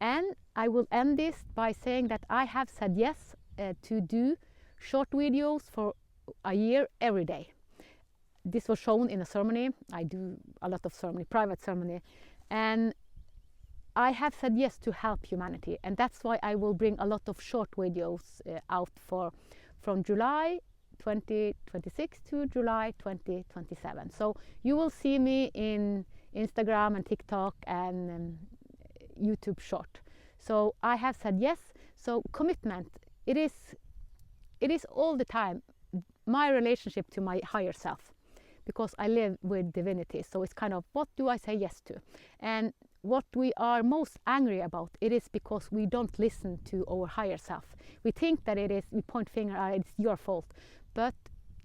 A: And I will end this by saying that I have said yes to do short videos for a year every day. This was shown in a ceremony. I do a lot of ceremony, private ceremony, and I have said yes to help humanity, and that's why I will bring a lot of short videos out from July 2026 to July 2027. So you will see me in Instagram and TikTok and YouTube short. So I have said yes. So commitment, it is all the time my relationship to my higher self, because I live with divinity. So it's kind of, what do I say yes to? And what we are most angry about, it is because we don't listen to our higher self. We think that it is, we point finger at it's your fault, but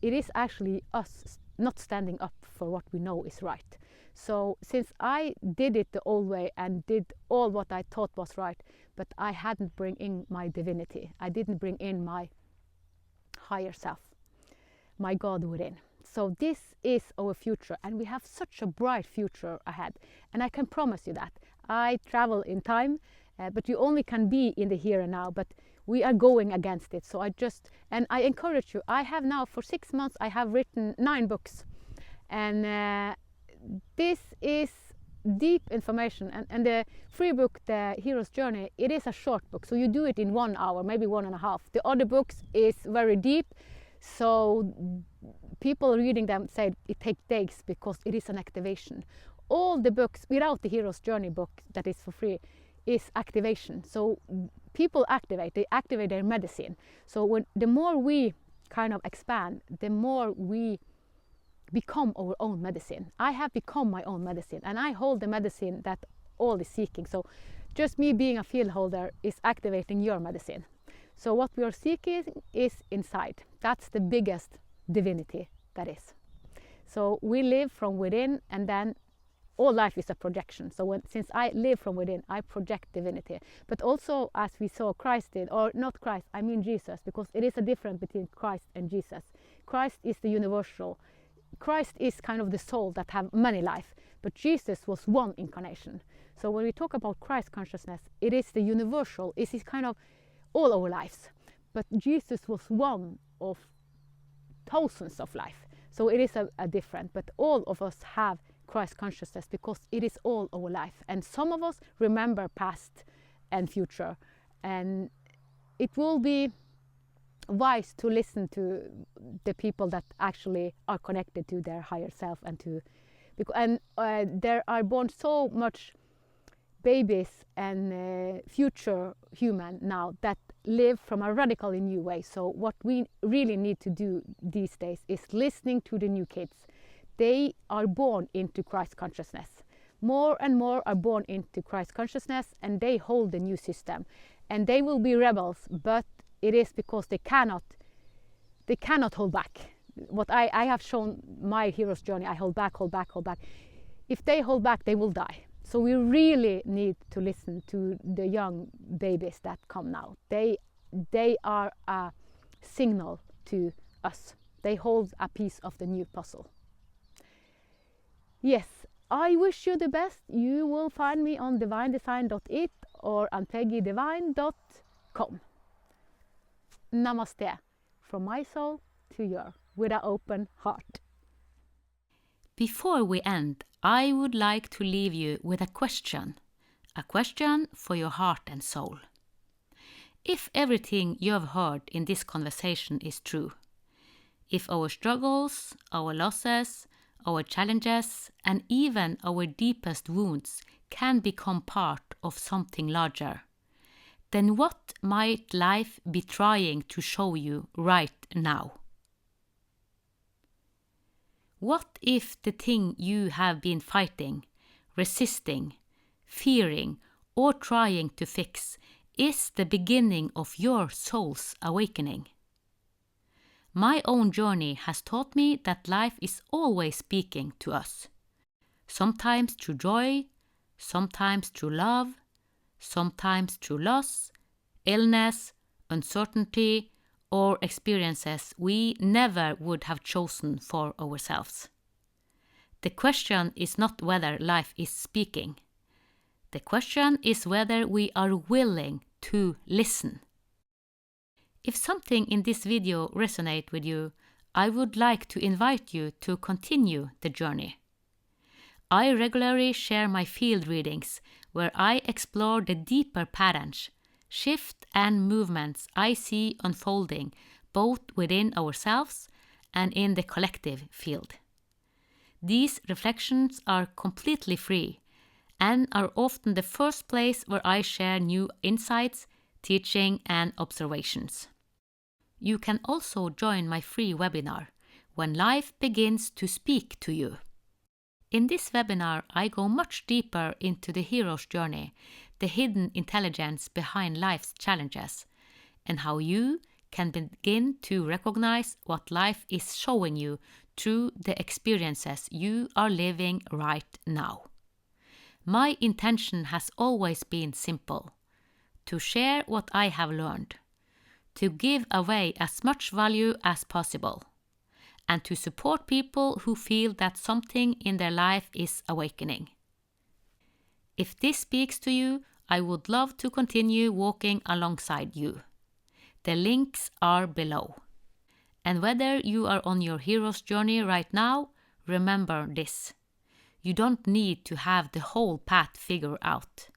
A: it is actually us not standing up for what we know is right. So since I did it the old way and did all what I thought was right, but I hadn't bring in my divinity, I didn't bring in my higher self, my God within. So this is our future, and we have such a bright future ahead. And I can promise you that. I travel in time, but you only can be in the here and now, but we are going against it. So I encourage you. I have now, for 6 months, I have written 9 books. And this is deep information. And the free book, The Hero's Journey, it is a short book. So you do it in 1 hour, maybe 1.5. The other books is very deep. So people reading them say it takes days because it is an activation. All the books without the Hero's Journey book that is for free is activation. So people they activate their medicine. So the more we kind of expand, the more we become our own medicine. I have become my own medicine, and I hold the medicine that all is seeking. So just me being a field holder is activating your medicine. So what we are seeking is inside. That's the biggest divinity that is. So we live from within, and then all life is a projection. So since I live from within, I project divinity. But also, as we saw Christ did, or not Christ, I mean Jesus, because it is a difference between Christ and Jesus. Christ is the universal. Christ is kind of the soul that have many life, but Jesus was one incarnation. So when we talk about Christ consciousness, it is the universal, it is kind of all our lives. But Jesus was one of thousands of life. So it is a different, but all of us have Christ consciousness because it is all our life. And some of us remember past and future. And it will be wise to listen to the people that actually are connected to their higher self there are born so much babies and future human now that live from a radically new way. So what we really need to do these days is listening to the new kids. They are born into Christ consciousness. More and more are born into Christ consciousness, and they hold the new system. And they will be rebels, but it is because they cannot hold back. What I have shown my hero's journey, I hold back. If they hold back, they will die. So we really need to listen to the young babies that come now. They are a signal to us. They hold a piece of the new puzzle. Yes, I wish you the best. You will find me on divinedesign.it or Ann-Peggy.divine.com. Namaste, from my soul to your, with an open heart.
B: Before we end, I would like to leave you with a question for your heart and soul. If everything you have heard in this conversation is true, if our struggles, our losses, our challenges, and even our deepest wounds can become part of something larger, then what might life be trying to show you right now? What if the thing you have been fighting, resisting, fearing, or trying to fix is the beginning of your soul's awakening? My own journey has taught me that life is always speaking to us. Sometimes through joy, sometimes through love, sometimes through loss, illness, uncertainty, or experiences we never would have chosen for ourselves. The question is not whether life is speaking. The question is whether we are willing to listen. If something in this video resonates with you, I would like to invite you to continue the journey. I regularly share my field readings where I explore the deeper patterns, shift and movements I see unfolding both within ourselves and in the collective field. These reflections are completely free and are often the first place where I share new insights, teaching, and observations. You can also join my free webinar, When Life Begins to Speak to You. In this webinar, I go much deeper into the hero's journey, the hidden intelligence behind life's challenges, and how you can begin to recognize what life is showing you through the experiences you are living right now. My intention has always been simple: to share what I have learned, to give away as much value as possible, and to support people who feel that something in their life is awakening. If this speaks to you, I would love to continue walking alongside you. The links are below. And whether you are on your hero's journey right now, remember this: you don't need to have the whole path figured out.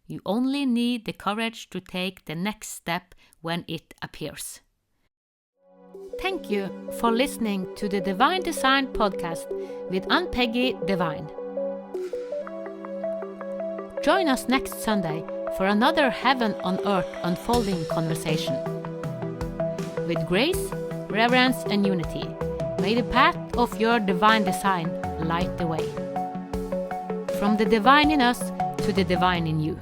B: You only need the courage to take the next step when it appears. Thank you for listening to the Divine Design podcast with Ann-Peggy Divine. Join us next Sunday for another heaven on earth unfolding conversation. With grace, reverence, and unity, may the path of your divine design light the way. From the divine in us to the divine in you.